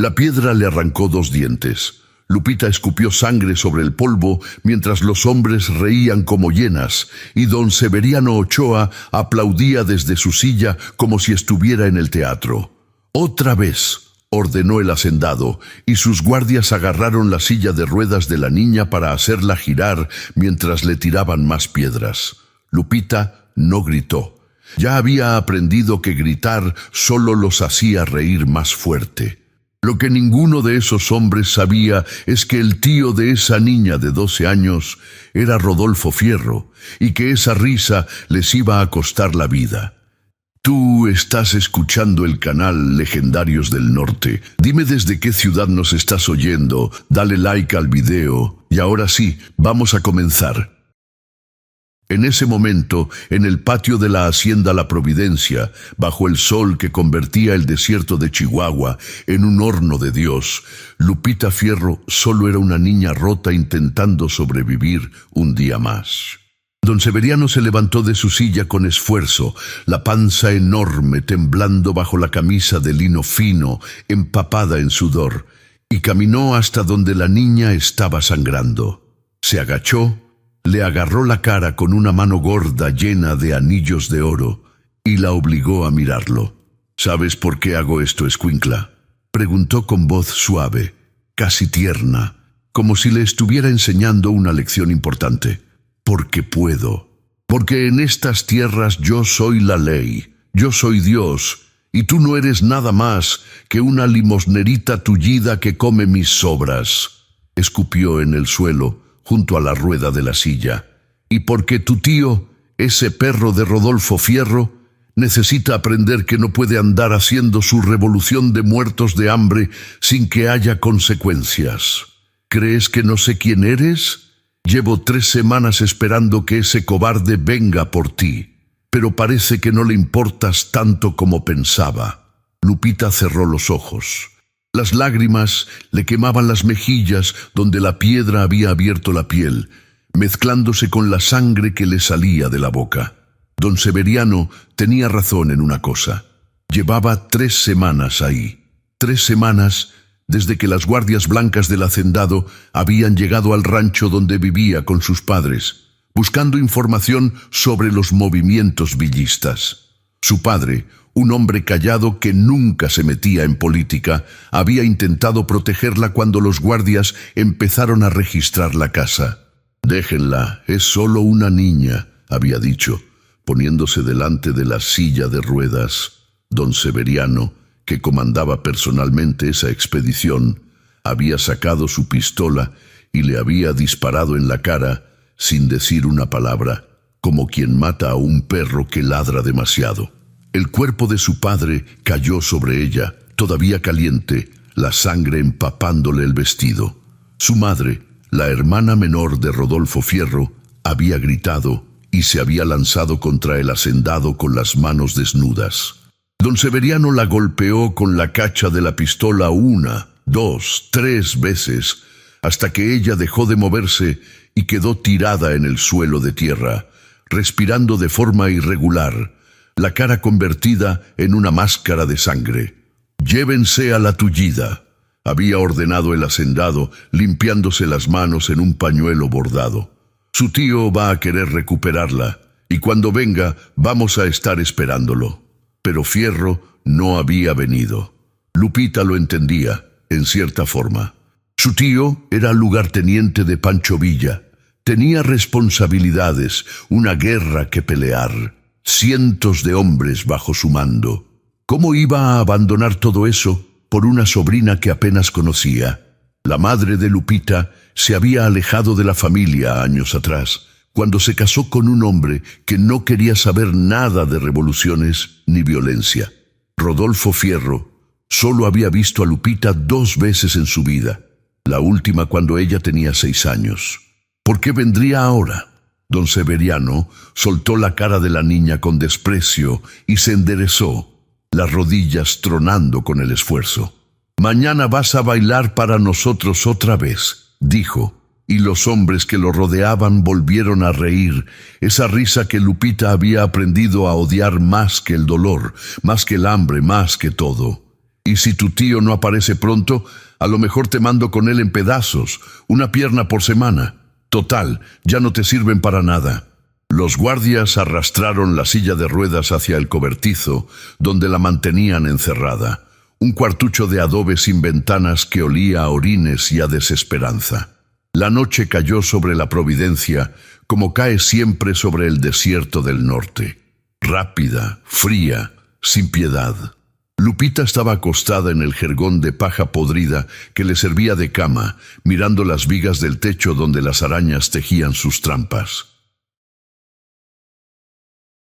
La piedra le arrancó 2 dientes. Lupita escupió sangre sobre el polvo mientras los hombres reían como hienas, y don Severiano Ochoa aplaudía desde su silla como si estuviera en el teatro. «Otra vez», ordenó el hacendado, y sus guardias agarraron la silla de ruedas de la niña para hacerla girar mientras le tiraban más piedras. Lupita no gritó. Ya había aprendido que gritar solo los hacía reír más fuerte. Lo que ninguno de esos hombres sabía es que el tío de esa niña de 12 años era Rodolfo Fierro, y que esa risa les iba a costar la vida. Tú estás escuchando el canal Legendarios del Norte. Dime desde qué ciudad nos estás oyendo, dale like al video, y ahora sí, vamos a comenzar. En ese momento, en el patio de la hacienda La Providencia, bajo el sol que convertía el desierto de Chihuahua en un horno de Dios, Lupita Fierro solo era una niña rota intentando sobrevivir un día más. Don Severiano se levantó de su silla con esfuerzo, la panza enorme temblando bajo la camisa de lino fino, empapada en sudor, y caminó hasta donde la niña estaba sangrando. Se agachó, le agarró la cara con una mano gorda llena de anillos de oro y la obligó a mirarlo. «¿Sabes por qué hago esto, escuincla?», preguntó con voz suave, casi tierna, como si le estuviera enseñando una lección importante. «Porque puedo. Porque en estas tierras yo soy la ley, yo soy Dios, y tú no eres nada más que una limosnerita tullida que come mis sobras». Escupió en el suelo, junto a la rueda de la silla. «Y porque tu tío, ese perro de Rodolfo Fierro, necesita aprender que no puede andar haciendo su revolución de muertos de hambre sin que haya consecuencias. ¿Crees que no sé quién eres? Llevo 3 semanas esperando que ese cobarde venga por ti, pero parece que no le importas tanto como pensaba». Lupita cerró los ojos. Las lágrimas le quemaban las mejillas donde la piedra había abierto la piel, mezclándose con la sangre que le salía de la boca. Don Severiano tenía razón en una cosa. Llevaba 3 semanas ahí. 3 semanas desde que las guardias blancas del hacendado habían llegado al rancho donde vivía con sus padres, buscando información sobre los movimientos villistas. Su padre, un hombre callado que nunca se metía en política, había intentado protegerla cuando los guardias empezaron a registrar la casa. «Déjenla, es solo una niña», había dicho, poniéndose delante de la silla de ruedas. Don Severiano, que comandaba personalmente esa expedición, había sacado su pistola y le había disparado en la cara sin decir una palabra, como quien mata a un perro que ladra demasiado. El cuerpo de su padre cayó sobre ella, todavía caliente, la sangre empapándole el vestido. Su madre, la hermana menor de Rodolfo Fierro, había gritado y se había lanzado contra el hacendado con las manos desnudas. Don Severiano la golpeó con la cacha de la pistola 1, 2, 3 veces, hasta que ella dejó de moverse y quedó tirada en el suelo de tierra, respirando de forma irregular, la cara convertida en una máscara de sangre. «Llévense a la tullida», había ordenado el hacendado, limpiándose las manos en un pañuelo bordado. «Su tío va a querer recuperarla, y cuando venga vamos a estar esperándolo». Pero Fierro no había venido. Lupita lo entendía, en cierta forma. Su tío era lugarteniente de Pancho Villa. Tenía responsabilidades, una guerra que pelear, cientos de hombres bajo su mando. ¿Cómo iba a abandonar todo eso por una sobrina que apenas conocía? La madre de Lupita se había alejado de la familia años atrás, cuando se casó con un hombre que no quería saber nada de revoluciones ni violencia. Rodolfo Fierro solo había visto a Lupita 2 veces en su vida, la última cuando ella tenía 6 años. ¿Por qué vendría ahora? Don Severiano soltó la cara de la niña con desprecio y se enderezó, las rodillas tronando con el esfuerzo. «Mañana vas a bailar para nosotros otra vez», dijo, y los hombres que lo rodeaban volvieron a reír, esa risa que Lupita había aprendido a odiar más que el dolor, más que el hambre, más que todo. Y si tu tío no aparece pronto, a lo mejor te mando con él en pedazos, una pierna por semana. Total, ya no te sirven para nada. Los guardias arrastraron la silla de ruedas hacia el cobertizo, donde la mantenían encerrada. Un cuartucho de adobe sin ventanas que olía a orines y a desesperanza. La noche cayó sobre la Providencia, como cae siempre sobre el desierto del norte. Rápida, fría, sin piedad. Lupita estaba acostada en el jergón de paja podrida que le servía de cama, mirando las vigas del techo donde las arañas tejían sus trampas.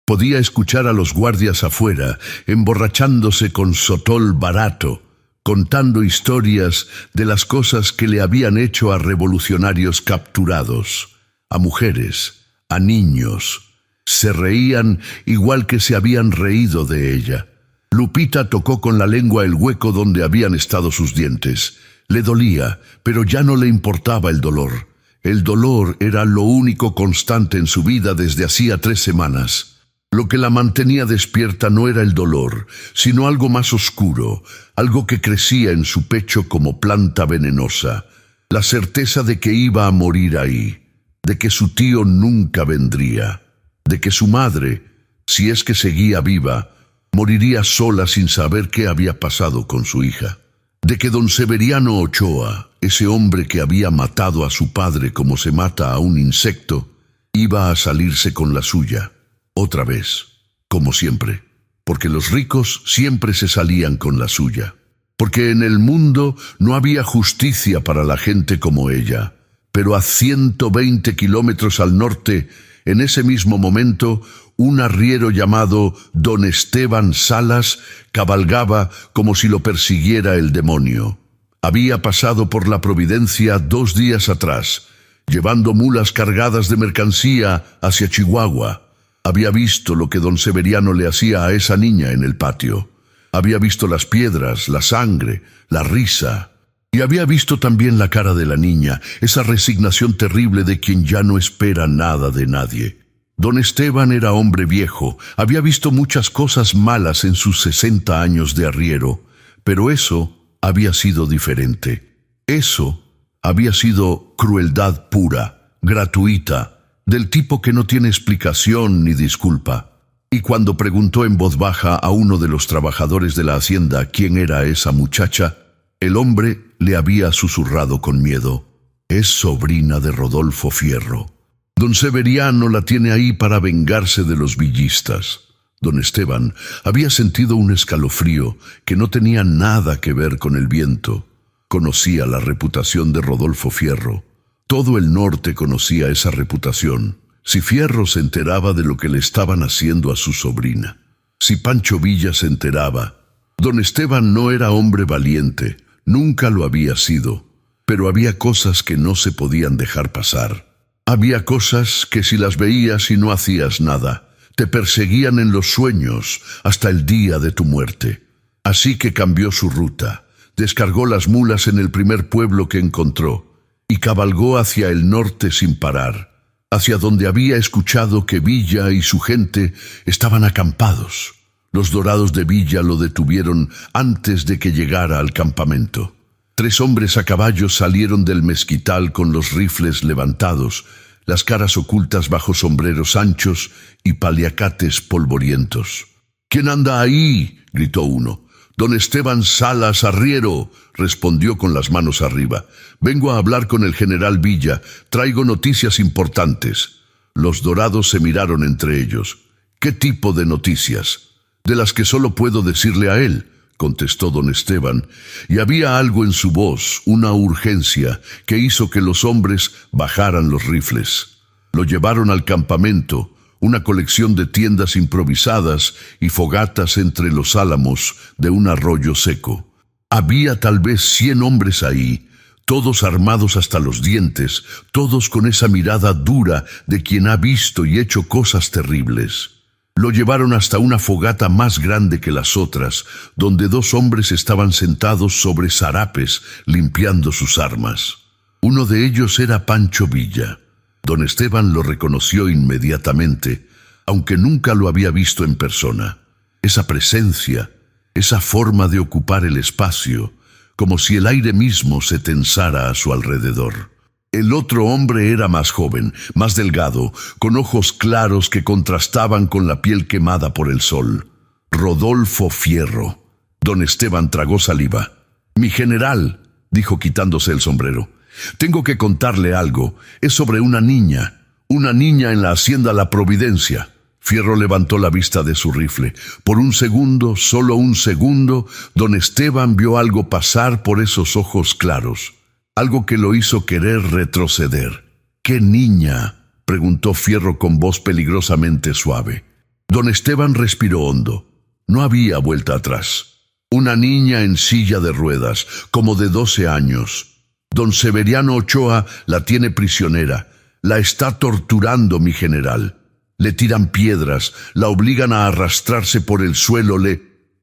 Podía escuchar a los guardias afuera, emborrachándose con sotol barato, contando historias de las cosas que le habían hecho a revolucionarios capturados, a mujeres, a niños. Se reían igual que se habían reído de ella. Lupita tocó con la lengua el hueco donde habían estado sus dientes. Le dolía, pero ya no le importaba el dolor. El dolor era lo único constante en su vida desde hacía 3 semanas. Lo que la mantenía despierta no era el dolor, sino algo más oscuro, algo que crecía en su pecho como planta venenosa. La certeza de que iba a morir ahí, de que su tío nunca vendría, de que su madre, si es que seguía viva, moriría sola sin saber qué había pasado con su hija, de que don Severiano Ochoa, ese hombre que había matado a su padre como se mata a un insecto, iba a salirse con la suya. Otra vez, como siempre, porque los ricos siempre se salían con la suya, porque en el mundo no había justicia para la gente como ella. Pero a 120 kilómetros al norte, en ese mismo momento, un arriero llamado Don Esteban Salas cabalgaba como si lo persiguiera el demonio. Había pasado por la Providencia 2 días atrás, llevando mulas cargadas de mercancía hacia Chihuahua. Había visto lo que don Severiano le hacía a esa niña en el patio. Había visto las piedras, la sangre, la risa. Y había visto también la cara de la niña, esa resignación terrible de quien ya no espera nada de nadie. Don Esteban era hombre viejo, había visto muchas cosas malas en sus 60 años de arriero, pero eso había sido diferente. Eso había sido crueldad pura, gratuita, del tipo que no tiene explicación ni disculpa. Y cuando preguntó en voz baja a uno de los trabajadores de la hacienda quién era esa muchacha, el hombre le había susurrado con miedo: es sobrina de Rodolfo Fierro. Don Severiano la tiene ahí para vengarse de los villistas. Don Esteban había sentido un escalofrío que no tenía nada que ver con el viento. Conocía la reputación de Rodolfo Fierro. Todo el norte conocía esa reputación. Si Fierro se enteraba de lo que le estaban haciendo a su sobrina, si Pancho Villa se enteraba. Don Esteban no era hombre valiente, nunca lo había sido, pero había cosas que no se podían dejar pasar. Había cosas que si las veías y no hacías nada, te perseguían en los sueños hasta el día de tu muerte. Así que cambió su ruta, descargó las mulas en el primer pueblo que encontró, y cabalgó hacia el norte sin parar, hacia donde había escuchado que Villa y su gente estaban acampados. Los dorados de Villa lo detuvieron antes de que llegara al campamento. 3 hombres a caballo salieron del mezquital con los rifles levantados, las caras ocultas bajo sombreros anchos y paliacates polvorientos. «¿Quién anda ahí?», gritó uno. «Don Esteban Salas Arriero», respondió con las manos arriba. «Vengo a hablar con el general Villa. Traigo noticias importantes». Los dorados se miraron entre ellos. «¿Qué tipo de noticias?». «De las que solo puedo decirle a él», contestó don Esteban, y había algo en su voz, una urgencia, que hizo que los hombres bajaran los rifles. Lo llevaron al campamento, una colección de tiendas improvisadas y fogatas entre los álamos de un arroyo seco. Había tal vez 100 hombres ahí, todos armados hasta los dientes, todos con esa mirada dura de quien ha visto y hecho cosas terribles. Lo llevaron hasta una fogata más grande que las otras, donde 2 hombres estaban sentados sobre zarapes, limpiando sus armas. Uno de ellos era Pancho Villa. Don Esteban lo reconoció inmediatamente, aunque nunca lo había visto en persona. Esa presencia, esa forma de ocupar el espacio, como si el aire mismo se tensara a su alrededor. El otro hombre era más joven, más delgado, con ojos claros que contrastaban con la piel quemada por el sol. Rodolfo Fierro. Don Esteban tragó saliva. «Mi general», dijo quitándose el sombrero, «tengo que contarle algo. Es sobre una niña en la hacienda La Providencia». Fierro levantó la vista de su rifle. Por un segundo, solo un segundo, don Esteban vio algo pasar por esos ojos claros. Algo que lo hizo querer retroceder. «¿Qué niña?», preguntó Fierro con voz peligrosamente suave. Don Esteban respiró hondo. No había vuelta atrás. Una niña en silla de ruedas, como de 12 años. Don Severiano Ochoa la tiene prisionera. La está torturando, mi general. Le tiran piedras, la obligan a arrastrarse por el suelo,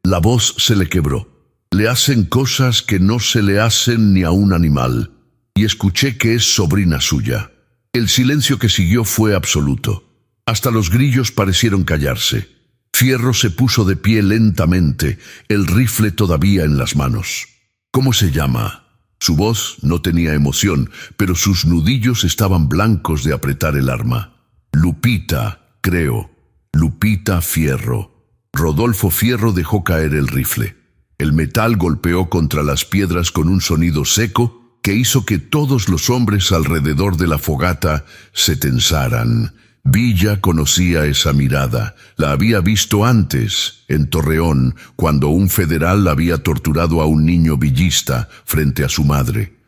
La voz se le quebró. Le hacen cosas que no se le hacen ni a un animal. Y escuché que es sobrina suya. El silencio que siguió fue absoluto. Hasta los grillos parecieron callarse. Fierro se puso de pie lentamente, el rifle todavía en las manos. «¿Cómo se llama?». Su voz no tenía emoción, pero sus nudillos estaban blancos de apretar el arma. «Lupita, creo. Lupita Fierro». Rodolfo Fierro dejó caer el rifle. El metal golpeó contra las piedras con un sonido seco que hizo que todos los hombres alrededor de la fogata se tensaran. Villa conocía esa mirada. La había visto antes, en Torreón, cuando un federal había torturado a un niño villista frente a su madre.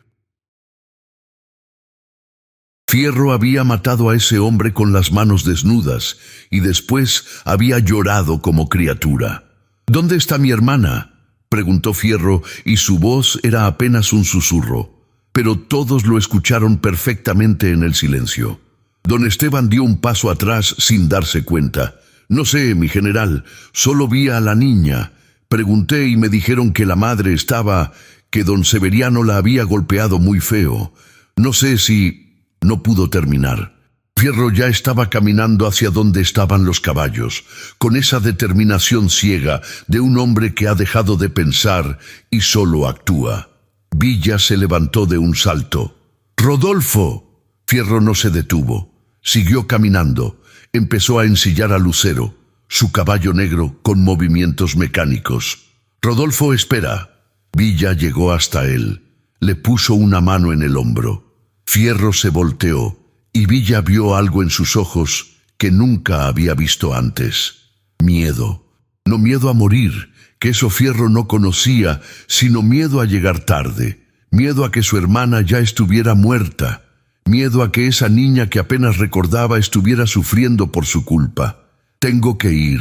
Fierro había matado a ese hombre con las manos desnudas y después había llorado como criatura. «¿Dónde está mi hermana?», preguntó Fierro, y su voz era apenas un susurro, pero todos lo escucharon perfectamente en el silencio. Don Esteban dio un paso atrás sin darse cuenta. «No sé, mi general, solo vi a la niña. Pregunté y me dijeron que la madre que don Severiano la había golpeado muy feo. No sé si...». No pudo terminar. Fierro ya estaba caminando hacia donde estaban los caballos, con esa determinación ciega de un hombre que ha dejado de pensar y solo actúa. Villa se levantó de un salto. «¡Rodolfo!». Fierro no se detuvo. Siguió caminando. Empezó a ensillar a Lucero, su caballo negro con movimientos mecánicos. «Rodolfo, espera». Villa llegó hasta él. Le puso una mano en el hombro. Fierro se volteó y Villa vio algo en sus ojos que nunca había visto antes. Miedo. No miedo a morir, que eso Fierro no conocía, sino miedo a llegar tarde. Miedo a que su hermana ya estuviera muerta. Miedo a que esa niña que apenas recordaba estuviera sufriendo por su culpa. «Tengo que ir»,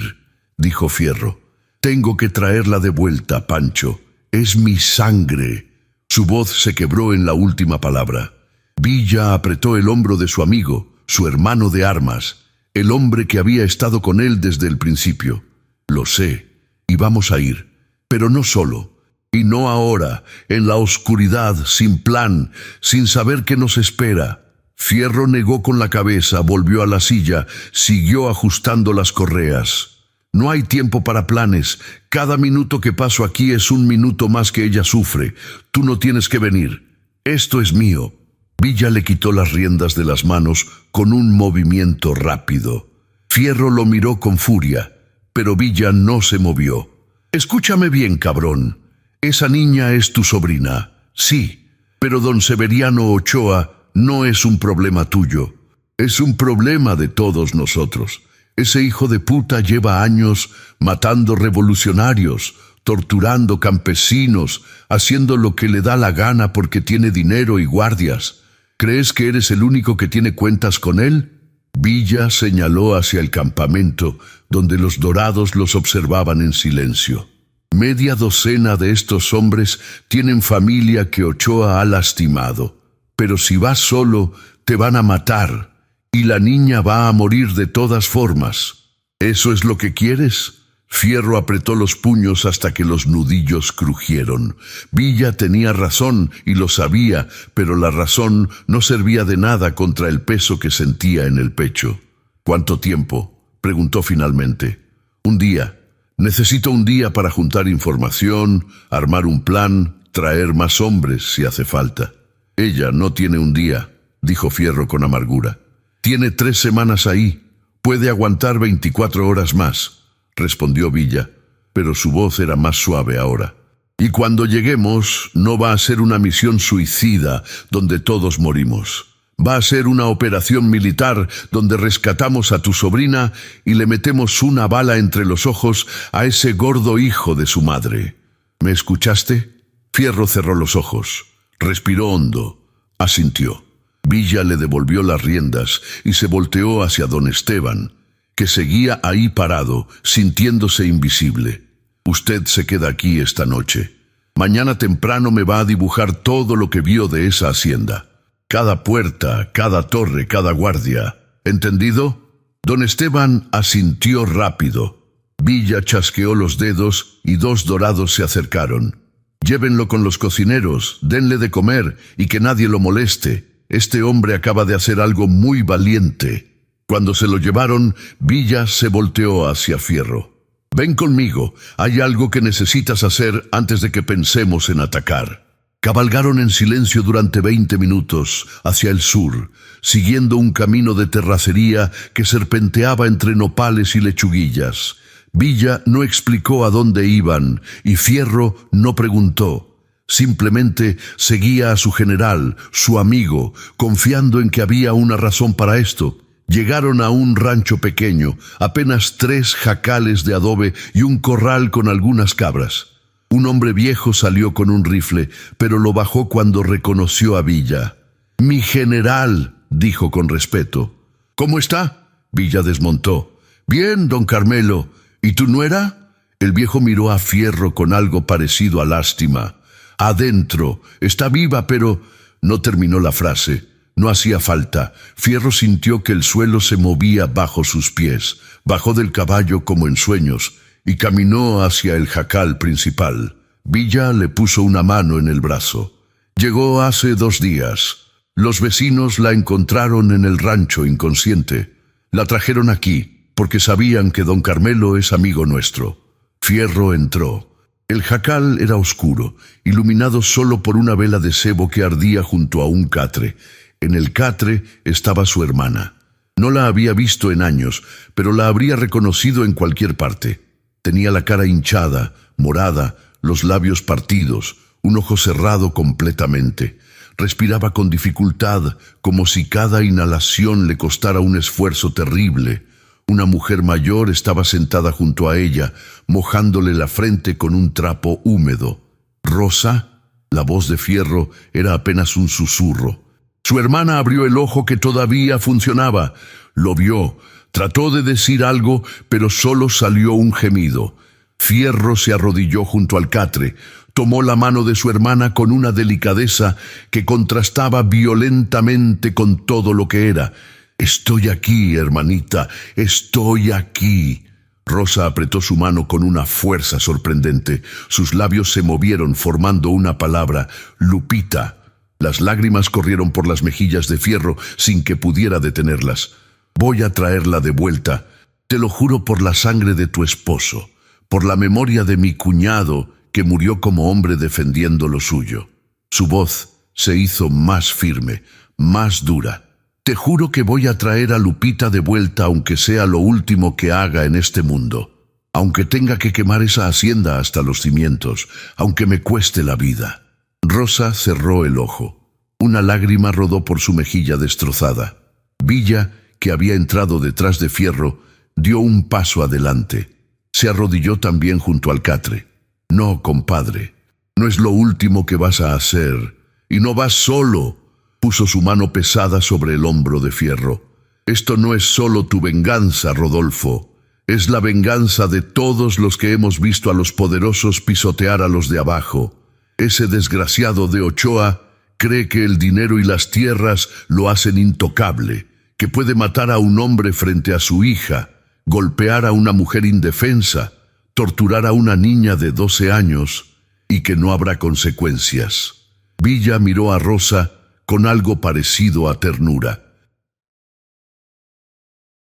dijo Fierro. «Tengo que traerla de vuelta, Pancho. Es mi sangre». Su voz se quebró en la última palabra. Villa apretó el hombro de su amigo, su hermano de armas, el hombre que había estado con él desde el principio. «Lo sé, y vamos a ir, pero no solo. Y no ahora, en la oscuridad, sin plan, sin saber qué nos espera». Fierro negó con la cabeza, volvió a la silla, siguió ajustando las correas. «No hay tiempo para planes. Cada minuto que paso aquí es un minuto más que ella sufre. Tú no tienes que venir. Esto es mío». Villa le quitó las riendas de las manos con un movimiento rápido. Fierro lo miró con furia, pero Villa no se movió. «Escúchame bien, cabrón. Esa niña es tu sobrina, sí, pero don Severiano Ochoa no es un problema tuyo. Es un problema de todos nosotros. Ese hijo de puta lleva años matando revolucionarios, torturando campesinos, haciendo lo que le da la gana porque tiene dinero y guardias. ¿Crees que eres el único que tiene cuentas con él?». Villa señaló hacia el campamento, donde los dorados los observaban en silencio. «Media docena de estos hombres tienen familia que Ochoa ha lastimado. Pero si vas solo, te van a matar, y la niña va a morir de todas formas. ¿Eso es lo que quieres?». Fierro apretó los puños hasta que los nudillos crujieron. Villa tenía razón y lo sabía, pero la razón no servía de nada contra el peso que sentía en el pecho. «¿Cuánto tiempo?», preguntó finalmente. «Un día. Necesito un día para juntar información, armar un plan, traer más hombres si hace falta. Ella no tiene un día, dijo Fierro con amargura. Tiene 3 semanas ahí. Puede aguantar 24 horas más, respondió Villa, pero su voz era más suave ahora. Y cuando lleguemos, no va a ser una misión suicida donde todos morimos. Va a ser una operación militar donde rescatamos a tu sobrina y le metemos una bala entre los ojos a ese gordo hijo de su madre. ¿Me escuchaste? Fierro cerró los ojos, respiró hondo, asintió. Villa le devolvió las riendas y se volteó hacia don Esteban, que seguía ahí parado, sintiéndose invisible. Usted se queda aquí esta noche. Mañana temprano me va a dibujar todo lo que vio de esa hacienda. Cada puerta, cada torre, cada guardia. ¿Entendido? Don Esteban asintió rápido. Villa chasqueó los dedos y 2 dorados se acercaron. Llévenlo con los cocineros, denle de comer y que nadie lo moleste. Este hombre acaba de hacer algo muy valiente. Cuando se lo llevaron, Villa se volteó hacia Fierro. Ven conmigo, hay algo que necesitas hacer antes de que pensemos en atacar. Cabalgaron en silencio durante 20 minutos hacia el sur, siguiendo un camino de terracería que serpenteaba entre nopales y lechuguillas. Villa no explicó a dónde iban y Fierro no preguntó. Simplemente seguía a su general, su amigo, confiando en que había una razón para esto. Llegaron a un rancho pequeño, apenas 3 jacales de adobe y un corral con algunas cabras. Un hombre viejo salió con un rifle, pero lo bajó cuando reconoció a Villa. «Mi general», dijo con respeto. «¿Cómo está?» Villa desmontó. «Bien, don Carmelo. ¿Y tu nuera?» El viejo miró a Fierro con algo parecido a lástima. «Adentro. Está viva, pero...» No terminó la frase. No hacía falta. Fierro sintió que el suelo se movía bajo sus pies. Bajó del caballo como en sueños y caminó hacia el jacal principal. Villa le puso una mano en el brazo. Llegó hace 2 días. Los vecinos la encontraron en el rancho inconsciente. La trajeron aquí porque sabían que don Carmelo es amigo nuestro. Fierro entró. El jacal era oscuro, iluminado solo por una vela de sebo que ardía junto a un catre. En el catre estaba su hermana. No la había visto en años, pero la habría reconocido en cualquier parte. Tenía la cara hinchada, morada, los labios partidos, un ojo cerrado completamente. Respiraba con dificultad, como si cada inhalación le costara un esfuerzo terrible. Una mujer mayor estaba sentada junto a ella, mojándole la frente con un trapo húmedo. «¿Rosa?» La voz de Fierro era apenas un susurro. Su hermana abrió el ojo que todavía funcionaba. Lo vio. Trató de decir algo, pero solo salió un gemido. Fierro se arrodilló junto al catre. Tomó la mano de su hermana con una delicadeza que contrastaba violentamente con todo lo que era. «Estoy aquí, hermanita, estoy aquí». Rosa apretó su mano con una fuerza sorprendente. Sus labios se movieron formando una palabra: «Lupita». Las lágrimas corrieron por las mejillas de Fierro sin que pudiera detenerlas. «Voy a traerla de vuelta. Te lo juro por la sangre de tu esposo, por la memoria de mi cuñado que murió como hombre defendiendo lo suyo». Su voz se hizo más firme, más dura. «Te juro que voy a traer a Lupita de vuelta aunque sea lo último que haga en este mundo. Aunque tenga que quemar esa hacienda hasta los cimientos, aunque me cueste la vida». Rosa cerró el ojo. Una lágrima rodó por su mejilla destrozada. Villa, que había entrado detrás de Fierro, dio un paso adelante. Se arrodilló también junto al catre. «No, compadre, no es lo último que vas a hacer. Y no vas solo». Puso su mano pesada sobre el hombro de Fierro. «Esto no es solo tu venganza, Rodolfo. Es la venganza de todos los que hemos visto a los poderosos pisotear a los de abajo. Ese desgraciado de Ochoa cree que el dinero y las tierras lo hacen intocable, que puede matar a un hombre frente a su hija, golpear a una mujer indefensa, torturar a una niña de 12 años y que no habrá consecuencias». Villa miró a Rosa con algo parecido a ternura.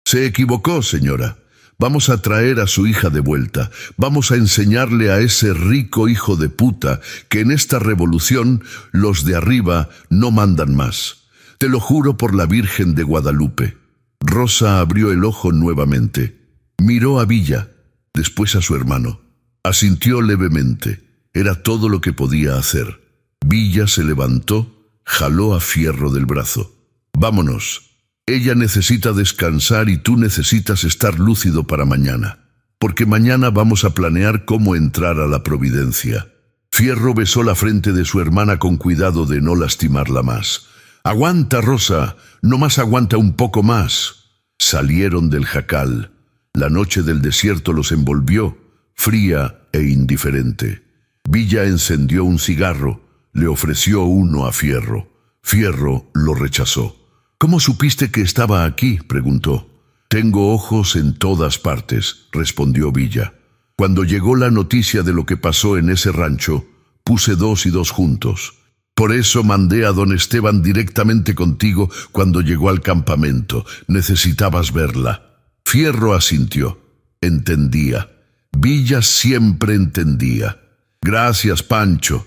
«Se equivocó, señora. Vamos a traer a su hija de vuelta. Vamos a enseñarle a ese rico hijo de puta que en esta revolución los de arriba no mandan más. Te lo juro por la Virgen de Guadalupe». Rosa abrió el ojo nuevamente. Miró a Villa, después a su hermano. Asintió levemente. Era todo lo que podía hacer. Villa se levantó, jaló a Fierro del brazo. «Vámonos. Ella necesita descansar y tú necesitas estar lúcido para mañana, porque mañana vamos a planear cómo entrar a la Providencia». Fierro besó la frente de su hermana con cuidado de no lastimarla más. «Aguanta, Rosa, nomás aguanta un poco más». Salieron del jacal. La noche del desierto los envolvió, fría e indiferente. Villa encendió un cigarro, le ofreció uno a Fierro. Fierro lo rechazó. «¿Cómo supiste que estaba aquí?», preguntó. «Tengo ojos en todas partes», respondió Villa. «Cuando llegó la noticia de lo que pasó en ese rancho, puse 2 y 2 juntos. Por eso mandé a don Esteban directamente contigo cuando llegó al campamento. Necesitabas verla». Fierro asintió. Entendía. Villa siempre entendía. «Gracias, Pancho».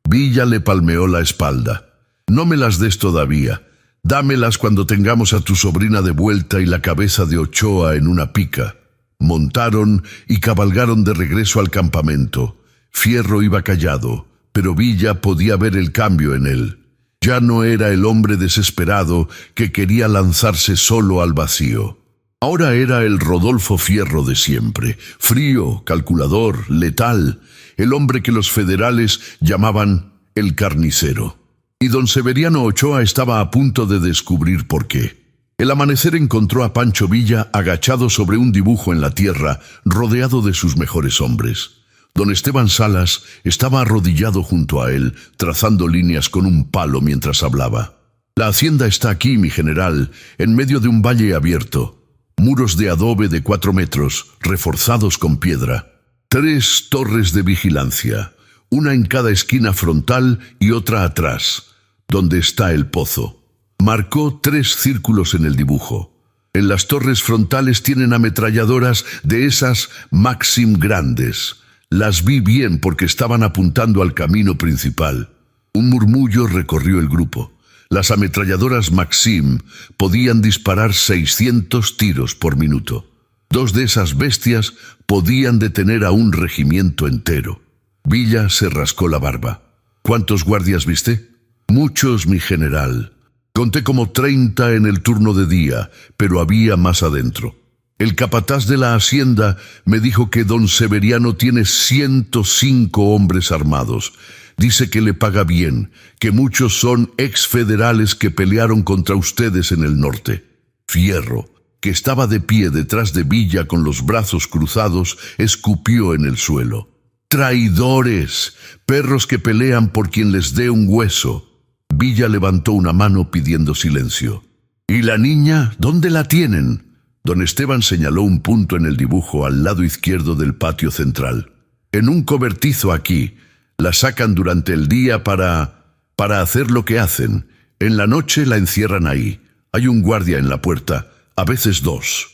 Villa le palmeó la espalda. «No me las des todavía. Dámelas cuando tengamos a tu sobrina de vuelta y la cabeza de Ochoa en una pica». Montaron y cabalgaron de regreso al campamento. Fierro iba callado, pero Villa podía ver el cambio en él. Ya no era el hombre desesperado que quería lanzarse solo al vacío. Ahora era el Rodolfo Fierro de siempre, frío, calculador, letal, el hombre que los federales llamaban el carnicero. Y don Severiano Ochoa estaba a punto de descubrir por qué. El amanecer encontró a Pancho Villa agachado sobre un dibujo en la tierra, rodeado de sus mejores hombres. Don Esteban Salas estaba arrodillado junto a él, trazando líneas con un palo mientras hablaba. «La hacienda está aquí, mi general, en medio de un valle abierto. Muros de adobe de 4 metros, reforzados con piedra. 3 torres de vigilancia, una en cada esquina frontal y otra atrás, donde está el pozo». Marcó 3 círculos en el dibujo. En las torres frontales tienen ametralladoras de esas Maxim grandes. Las vi bien porque estaban apuntando al camino principal. Un murmullo recorrió el grupo. Las ametralladoras Maxim podían disparar 600 tiros por minuto. 2 de esas bestias podían detener a un regimiento entero. Villa se rascó la barba. «¿Cuántos guardias viste?» «Muchos, mi general. Conté como 30 en el turno de día, pero había más adentro. El capataz de la hacienda me dijo que don Severiano tiene 105 hombres armados. Dice que le paga bien, que muchos son exfederales que pelearon contra ustedes en el norte». Fierro, que estaba de pie detrás de Villa con los brazos cruzados, escupió en el suelo. «Traidores, perros que pelean por quien les dé un hueso». Villa levantó una mano pidiendo silencio. «¿Y la niña? ¿Dónde la tienen?». Don Esteban señaló un punto en el dibujo al lado izquierdo del patio central. «En un cobertizo aquí. La sacan durante el día para hacer lo que hacen. En la noche la encierran ahí. Hay un guardia en la puerta, a veces 2».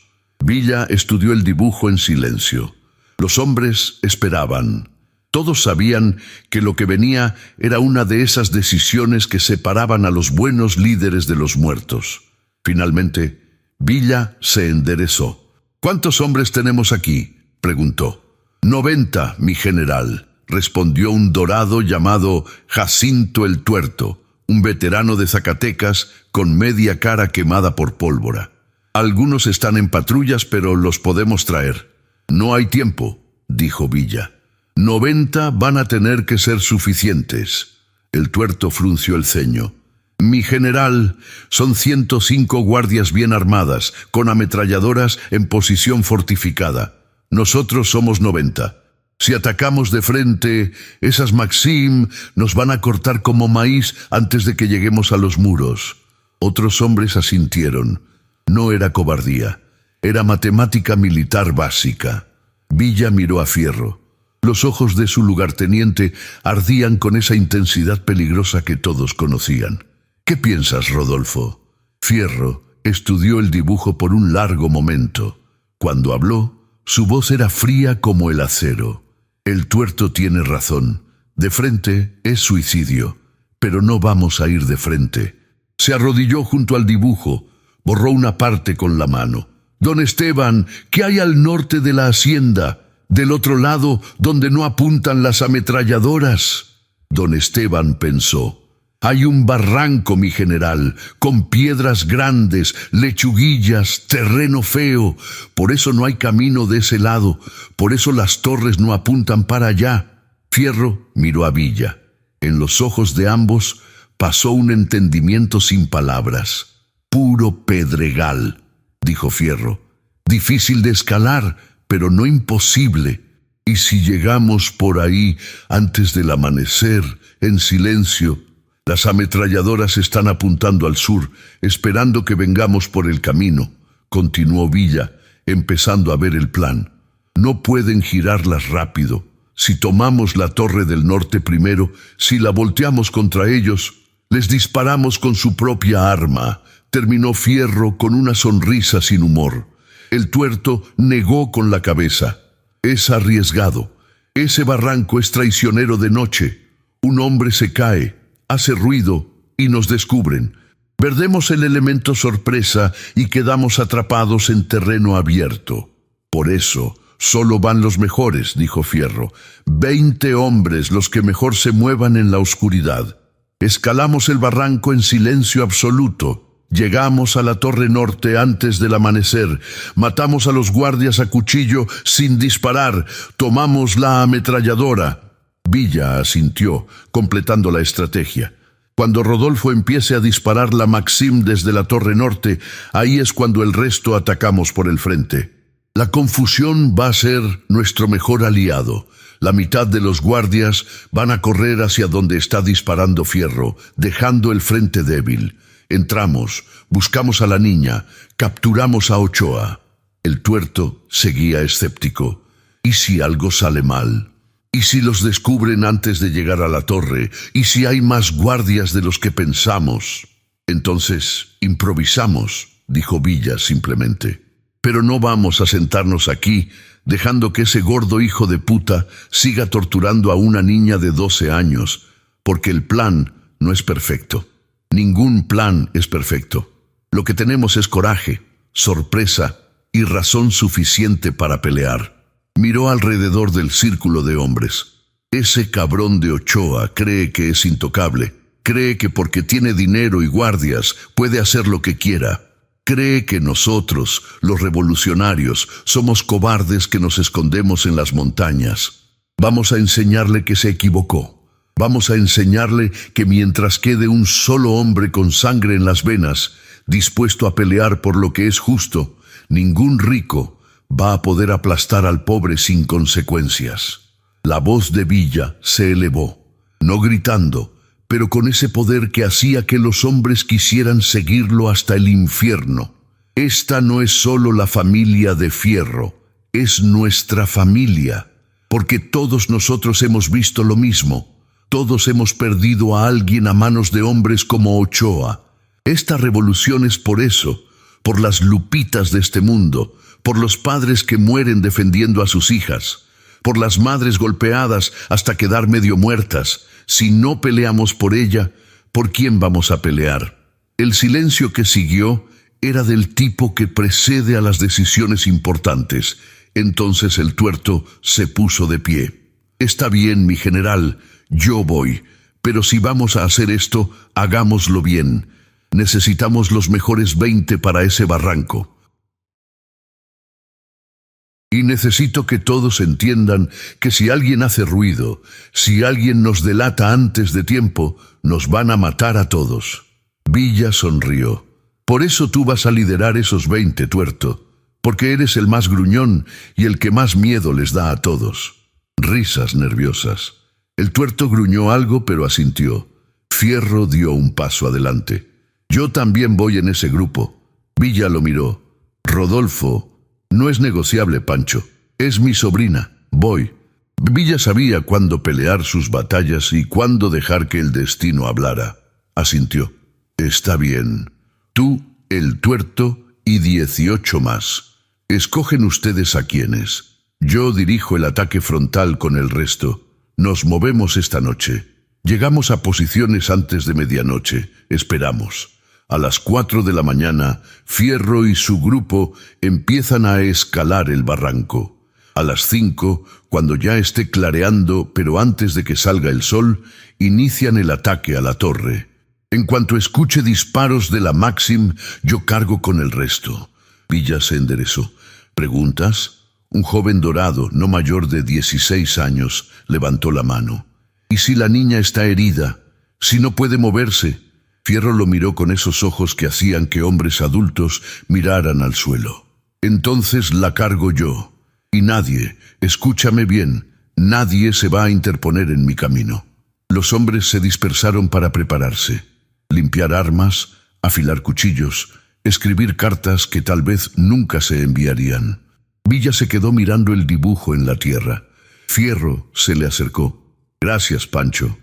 Villa estudió el dibujo en silencio. Los hombres esperaban. Todos sabían que lo que venía era una de esas decisiones que separaban a los buenos líderes de los muertos. Finalmente, Villa se enderezó. «¿Cuántos hombres tenemos aquí?», preguntó. «90, mi general», respondió un dorado llamado Jacinto el Tuerto, un veterano de Zacatecas con media cara quemada por pólvora. «Algunos están en patrullas, pero los podemos traer». «No hay tiempo», dijo Villa. 90 van a tener que ser suficientes». El Tuerto frunció el ceño. «Mi general, son 105 guardias bien armadas, con ametralladoras en posición fortificada. Nosotros somos 90. Si atacamos de frente, esas Maxim nos van a cortar como maíz antes de que lleguemos a los muros». Otros hombres asintieron. No era cobardía, era matemática militar básica. Villa miró a Fierro. Los ojos de su lugarteniente ardían con esa intensidad peligrosa que todos conocían. «¿Qué piensas, Rodolfo?». Fierro estudió el dibujo por un largo momento. Cuando habló, Su voz era fría como el acero. El tuerto tiene razón. De frente es suicidio, pero no vamos a ir de frente. Se arrodilló junto al dibujo, borró una parte con la mano. Don Esteban, ¿qué hay al norte de la hacienda? Del otro lado, donde no apuntan las ametralladoras. Don Esteban pensó. Hay un barranco, mi general, con piedras grandes, lechuguillas, terreno feo. Por eso no hay camino de ese lado, por eso las torres no apuntan para allá. Fierro miró a Villa. En los ojos de ambos pasó un entendimiento sin palabras. Puro pedregal, dijo Fierro. Difícil de escalar, pero no imposible. Y si llegamos por ahí antes del amanecer, en silencio, las ametralladoras están apuntando al sur, esperando que vengamos por el camino, continuó Villa, empezando a ver el plan. No pueden girarlas rápido. Si tomamos la torre del norte primero, si la volteamos contra ellos, les disparamos con su propia arma. Terminó Fierro con una sonrisa sin humor. El tuerto negó con la cabeza. Es arriesgado. Ese barranco es traicionero de noche. Un hombre se cae, hace ruido y nos descubren. Perdemos el elemento sorpresa y quedamos atrapados en terreno abierto. Por eso, solo van los mejores, dijo Fierro. 20 hombres, los que mejor se muevan en la oscuridad. Escalamos el barranco en silencio absoluto. Llegamos a la torre norte antes del amanecer. Matamos a los guardias a cuchillo sin disparar. Tomamos la ametralladora. Villa asintió, completando la estrategia. Cuando Rodolfo empiece a disparar la Maxim desde la torre norte, ahí es cuando el resto atacamos por el frente. La confusión va a ser nuestro mejor aliado. La mitad de los guardias van a correr hacia donde está disparando Fierro, dejando el frente débil. Entramos, buscamos a la niña, capturamos a Ochoa. El tuerto seguía escéptico. ¿Y si algo sale mal? ¿Y si los descubren antes de llegar a la torre? ¿Y si hay más guardias de los que pensamos? Entonces, improvisamos, dijo Villa simplemente. Pero no vamos a sentarnos aquí, dejando que ese gordo hijo de puta siga torturando a una niña de 12 años, porque el plan no es perfecto. Ningún plan es perfecto. Lo que tenemos es coraje, sorpresa y razón suficiente para pelear. Miró alrededor del círculo de hombres. Ese cabrón de Ochoa cree que es intocable. Cree que porque tiene dinero y guardias puede hacer lo que quiera. Cree que nosotros, los revolucionarios, somos cobardes que nos escondemos en las montañas. Vamos a enseñarle que se equivocó. Vamos a enseñarle que mientras quede un solo hombre con sangre en las venas, dispuesto a pelear por lo que es justo, ningún rico va a poder aplastar al pobre sin consecuencias. La voz de Villa se elevó, no gritando, pero con ese poder que hacía que los hombres quisieran seguirlo hasta el infierno. Esta no es solo la familia de Fierro, es nuestra familia, porque todos nosotros hemos visto lo mismo. Todos hemos perdido a alguien a manos de hombres como Ochoa. Esta revolución es por eso, por las Lupitas de este mundo, por los padres que mueren defendiendo a sus hijas, por las madres golpeadas hasta quedar medio muertas. Si no peleamos por ella, ¿por quién vamos a pelear? El silencio que siguió era del tipo que precede a las decisiones importantes. Entonces el tuerto se puso de pie. Está bien, mi general, yo voy, pero si vamos a hacer esto, hagámoslo bien. Necesitamos los mejores 20 para ese barranco. Y necesito que todos entiendan que si alguien hace ruido, si alguien nos delata antes de tiempo, nos van a matar a todos. Villa sonrió. Por eso tú vas a liderar esos 20, tuerto, porque eres el más gruñón y el que más miedo les da a todos. Risas nerviosas. El tuerto gruñó algo, pero asintió. Fierro dio un paso adelante. Yo también voy en ese grupo. Villa lo miró. Rodolfo, no es negociable, Pancho. Es mi sobrina. Voy. Villa sabía cuándo pelear sus batallas y cuándo dejar que el destino hablara. Asintió. Está bien. Tú, el tuerto y 18 más. Escogen ustedes a quiénes. Yo dirijo el ataque frontal con el resto. Nos movemos esta noche. Llegamos a posiciones antes de medianoche. Esperamos. A las 4 de la mañana, Fierro y su grupo empiezan a escalar el barranco. A las 5, cuando ya esté clareando, pero antes de que salga el sol, inician el ataque a la torre. En cuanto escuche disparos de la Maxim, yo cargo con el resto. Villa se enderezó. ¿Preguntas? Un joven dorado, no mayor de 16 años, levantó la mano. ¿Y si la niña está herida? ¿Si no puede moverse? Fierro lo miró con esos ojos que hacían que hombres adultos miraran al suelo. Entonces la cargo yo. Y nadie, escúchame bien, nadie se va a interponer en mi camino. Los hombres se dispersaron para prepararse. Limpiar armas, afilar cuchillos, escribir cartas que tal vez nunca se enviarían. Villa se quedó mirando el dibujo en la tierra. Fierro se le acercó. Gracias, Pancho.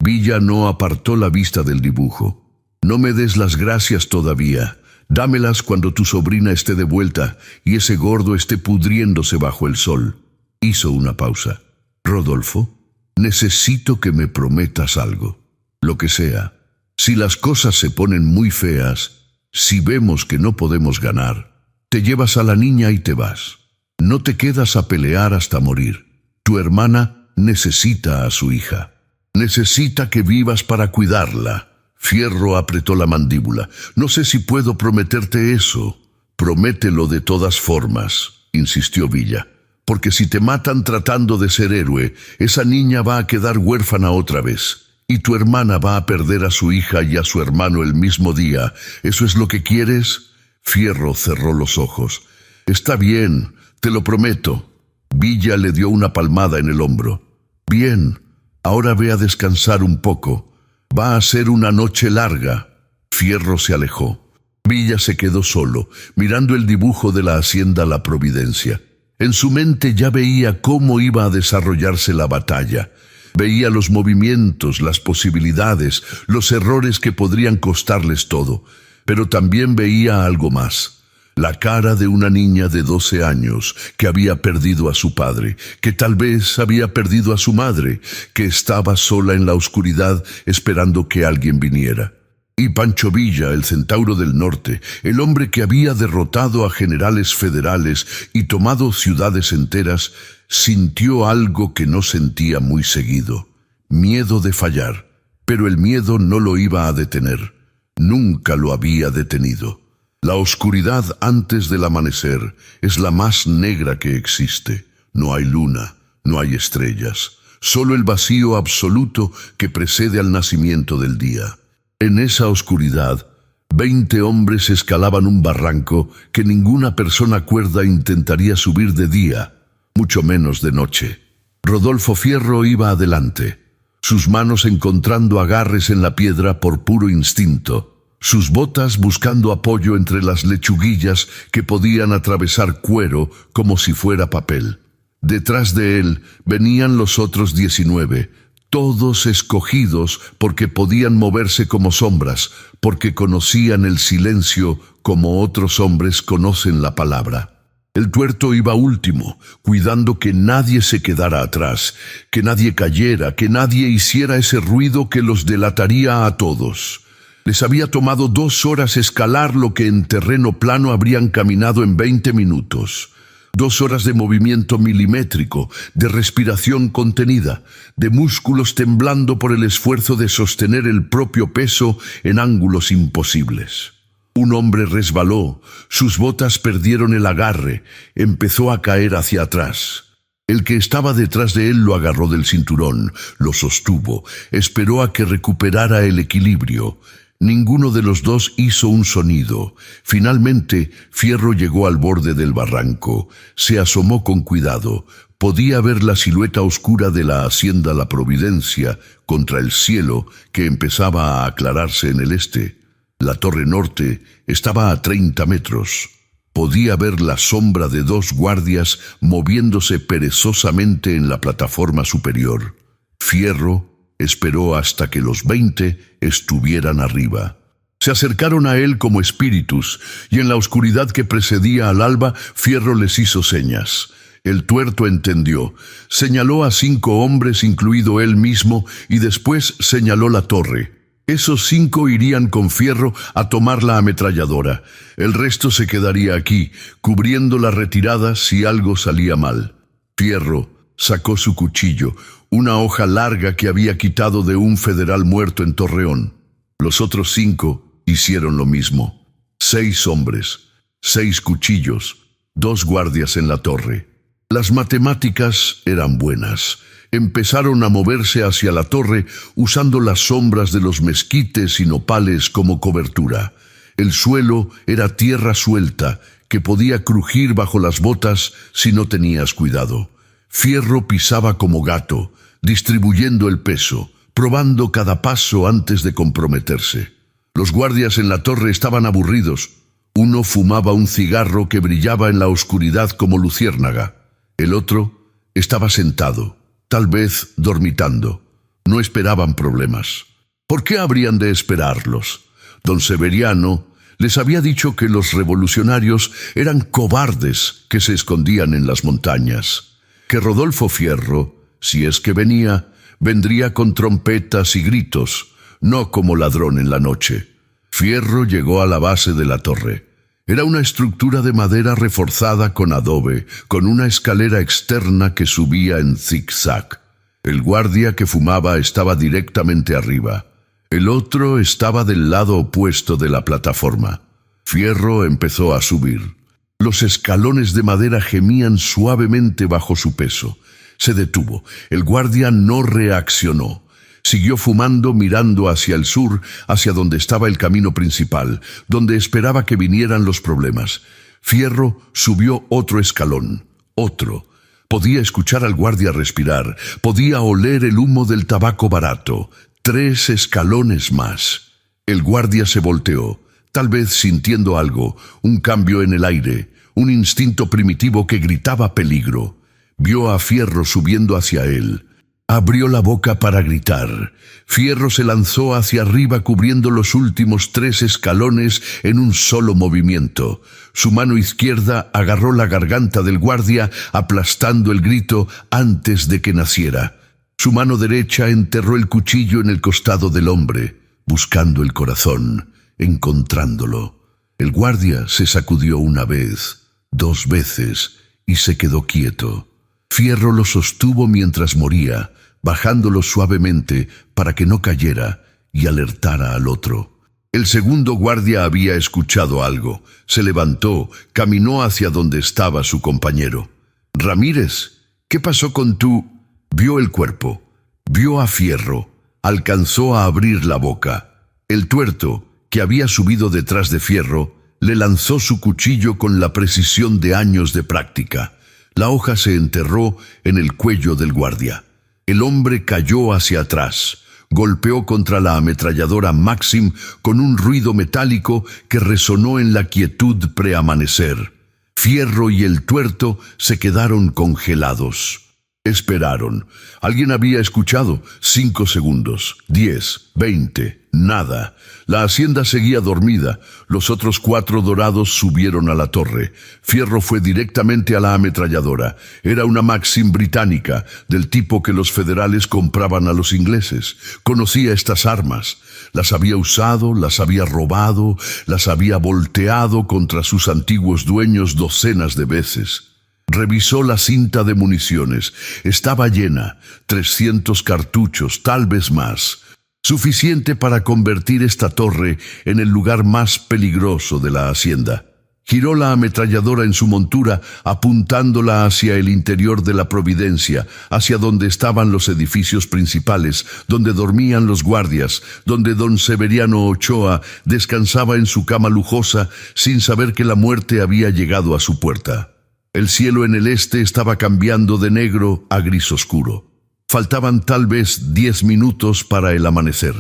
Villa no apartó la vista del dibujo. No me des las gracias todavía. Dámelas cuando tu sobrina esté de vuelta y ese gordo esté pudriéndose bajo el sol. Hizo una pausa. Rodolfo, necesito que me prometas algo. Lo que sea. Si las cosas se ponen muy feas, si vemos que no podemos ganar, te llevas a la niña y te vas. No te quedas a pelear hasta morir. Tu hermana necesita a su hija. Necesita que vivas para cuidarla. Fierro apretó la mandíbula. No sé si puedo prometerte eso. Promételo de todas formas, insistió Villa. Porque si te matan tratando de ser héroe, esa niña va a quedar huérfana otra vez. Y tu hermana va a perder a su hija y a su hermano el mismo día. ¿Eso es lo que quieres? Fierro cerró los ojos. Está bien, te lo prometo. Villa le dio una palmada en el hombro. Bien, ahora ve a descansar un poco. Va a ser una noche larga. Fierro se alejó. Villa se quedó solo, mirando el dibujo de la hacienda La Providencia. En su mente ya veía cómo iba a desarrollarse la batalla. Veía los movimientos, las posibilidades, los errores que podrían costarles todo. Pero también veía algo más. La cara de una niña de 12 años que había perdido a su padre, que tal vez había perdido a su madre, que estaba sola en la oscuridad esperando que alguien viniera. Y Pancho Villa, el centauro del norte, el hombre que había derrotado a generales federales y tomado ciudades enteras, sintió algo que no sentía muy seguido: miedo de fallar. Pero el miedo no lo iba a detener. Nunca lo había detenido. La oscuridad antes del amanecer es la más negra que existe. No hay luna, no hay estrellas, solo el vacío absoluto que precede al nacimiento del día. En esa oscuridad, 20 hombres escalaban un barranco que ninguna persona cuerda intentaría subir de día, mucho menos de noche. Rodolfo Fierro iba adelante, sus manos encontrando agarres en la piedra por puro instinto, sus botas buscando apoyo entre las lechuguillas que podían atravesar cuero como si fuera papel. Detrás de él venían los otros 19, todos escogidos porque podían moverse como sombras, porque conocían el silencio como otros hombres conocen la palabra. El tuerto iba último, cuidando que nadie se quedara atrás, que nadie cayera, que nadie hiciera ese ruido que los delataría a todos. Les había tomado 2 horas escalar lo que en terreno plano habrían caminado en 20 minutos. 2 horas de movimiento milimétrico, de respiración contenida, de músculos temblando por el esfuerzo de sostener el propio peso en ángulos imposibles. Un hombre resbaló, sus botas perdieron el agarre, empezó a caer hacia atrás. El que estaba detrás de él lo agarró del cinturón, lo sostuvo, esperó a que recuperara el equilibrio. Ninguno de los dos hizo un sonido. Finalmente, Fierro llegó al borde del barranco. Se asomó con cuidado. Podía ver la silueta oscura de la hacienda La Providencia contra el cielo que empezaba a aclararse en el este. La torre norte estaba a 30 metros. Podía ver la sombra de 2 guardias moviéndose perezosamente en la plataforma superior. Fierro esperó hasta que los 20 estuvieran arriba. Se acercaron a él como espíritus, y en la oscuridad que precedía al alba, Fierro les hizo señas. El tuerto entendió, señaló a 5 hombres, incluido él mismo, y después señaló la torre. Esos 5 irían con Fierro a tomar la ametralladora. El resto se quedaría aquí, cubriendo la retirada si algo salía mal. Fierro sacó su cuchillo, una hoja larga que había quitado de un federal muerto en Torreón. Los otros 5 hicieron lo mismo. 6 hombres, 6 cuchillos, 2 guardias en la torre. Las matemáticas eran buenas. Empezaron a moverse hacia la torre usando las sombras de los mezquites y nopales como cobertura. El suelo era tierra suelta que podía crujir bajo las botas si no tenías cuidado. Fierro pisaba como gato, distribuyendo el peso, probando cada paso antes de comprometerse. Los guardias en la torre estaban aburridos. Uno fumaba un cigarro que brillaba en la oscuridad como luciérnaga. El otro estaba sentado, tal vez dormitando. No esperaban problemas. ¿Por qué habrían de esperarlos? Don Severiano les había dicho que los revolucionarios eran cobardes que se escondían en las montañas, que Rodolfo Fierro, si es que venía, vendría con trompetas y gritos, no como ladrón en la noche. Fierro llegó a la base de la torre. Era una estructura de madera reforzada con adobe, con una escalera externa que subía en zigzag. El guardia que fumaba estaba directamente arriba. El otro estaba del lado opuesto de la plataforma. Fierro empezó a subir. Los escalones de madera gemían suavemente bajo su peso. Se detuvo. El guardia no reaccionó. Siguió fumando, mirando hacia el sur, hacia donde estaba el camino principal, donde esperaba que vinieran los problemas. Fierro subió otro escalón, otro. Podía escuchar al guardia respirar, podía oler el humo del tabaco barato. 3 escalones más. El guardia se volteó, tal vez sintiendo algo, un cambio en el aire, un instinto primitivo que gritaba peligro. Vio a Fierro subiendo hacia él. Abrió la boca para gritar. Fierro se lanzó hacia arriba cubriendo los últimos 3 escalones en un solo movimiento. Su mano izquierda agarró la garganta del guardia, aplastando el grito antes de que naciera. Su mano derecha enterró el cuchillo en el costado del hombre, buscando el corazón, encontrándolo. El guardia se sacudió una vez, 2 veces, y se quedó quieto. Fierro lo sostuvo mientras moría, bajándolo suavemente para que no cayera y alertara al otro. El segundo guardia había escuchado algo. Se levantó, caminó hacia donde estaba su compañero. «Ramírez, ¿qué pasó con tu...?» Vio el cuerpo, vio a Fierro, alcanzó a abrir la boca. El tuerto, que había subido detrás de Fierro, le lanzó su cuchillo con la precisión de años de práctica. La hoja se enterró en el cuello del guardia. El hombre cayó hacia atrás, golpeó contra la ametralladora Maxim con un ruido metálico que resonó en la quietud preamanecer. Fierro y el tuerto se quedaron congelados. Esperaron. Alguien había escuchado. 5 segundos, 10, 20, nada. La hacienda seguía dormida. Los otros 4 dorados subieron a la torre. Fierro fue directamente a la ametralladora. Era una Maxim británica, del tipo que los federales compraban a los ingleses. Conocía estas armas. Las había usado, las había robado, las había volteado contra sus antiguos dueños docenas de veces. Revisó la cinta de municiones. Estaba llena, 300 cartuchos, tal vez más. Suficiente para convertir esta torre en el lugar más peligroso de la hacienda. Giró la ametralladora en su montura, apuntándola hacia el interior de la Providencia, hacia donde estaban los edificios principales, donde dormían los guardias, donde don Severiano Ochoa descansaba en su cama lujosa sin saber que la muerte había llegado a su puerta. El cielo en el este estaba cambiando de negro a gris oscuro. Faltaban tal vez 10 minutos para el amanecer.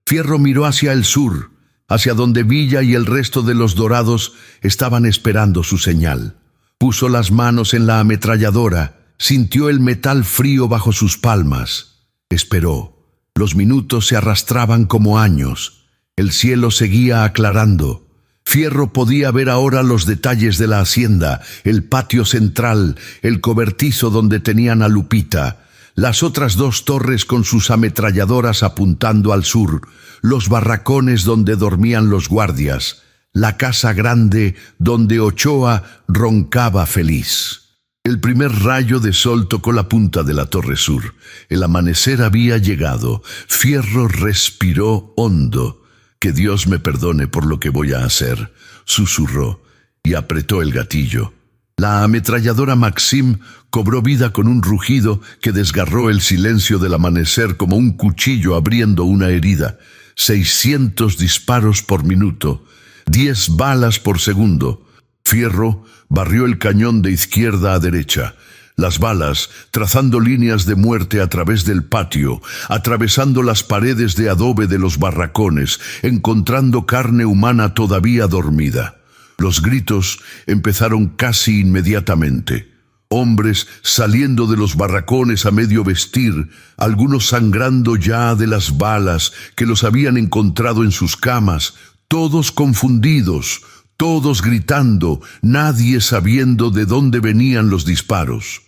Fierro miró hacia el sur, hacia donde Villa y el resto de los dorados estaban esperando su señal. Puso las manos en la ametralladora, sintió el metal frío bajo sus palmas. Esperó. Los minutos se arrastraban como años. El cielo seguía aclarando. Fierro podía ver ahora los detalles de la hacienda, el patio central, el cobertizo donde tenían a Lupita, las otras dos torres con sus ametralladoras apuntando al sur, los barracones donde dormían los guardias, la casa grande donde Ochoa roncaba feliz. El primer rayo de sol tocó la punta de la torre sur. El amanecer había llegado. Fierro respiró hondo. «Que Dios me perdone por lo que voy a hacer», susurró, y apretó el gatillo. La ametralladora Maxim cobró vida con un rugido que desgarró el silencio del amanecer como un cuchillo abriendo una herida. 600 disparos por minuto, 10 balas por segundo. Fierro barrió el cañón de izquierda a derecha. Las balas, trazando líneas de muerte a través del patio, atravesando las paredes de adobe de los barracones, encontrando carne humana todavía dormida. Los gritos empezaron casi inmediatamente. Hombres saliendo de los barracones a medio vestir, algunos sangrando ya de las balas que los habían encontrado en sus camas, todos confundidos, todos gritando, nadie sabiendo de dónde venían los disparos.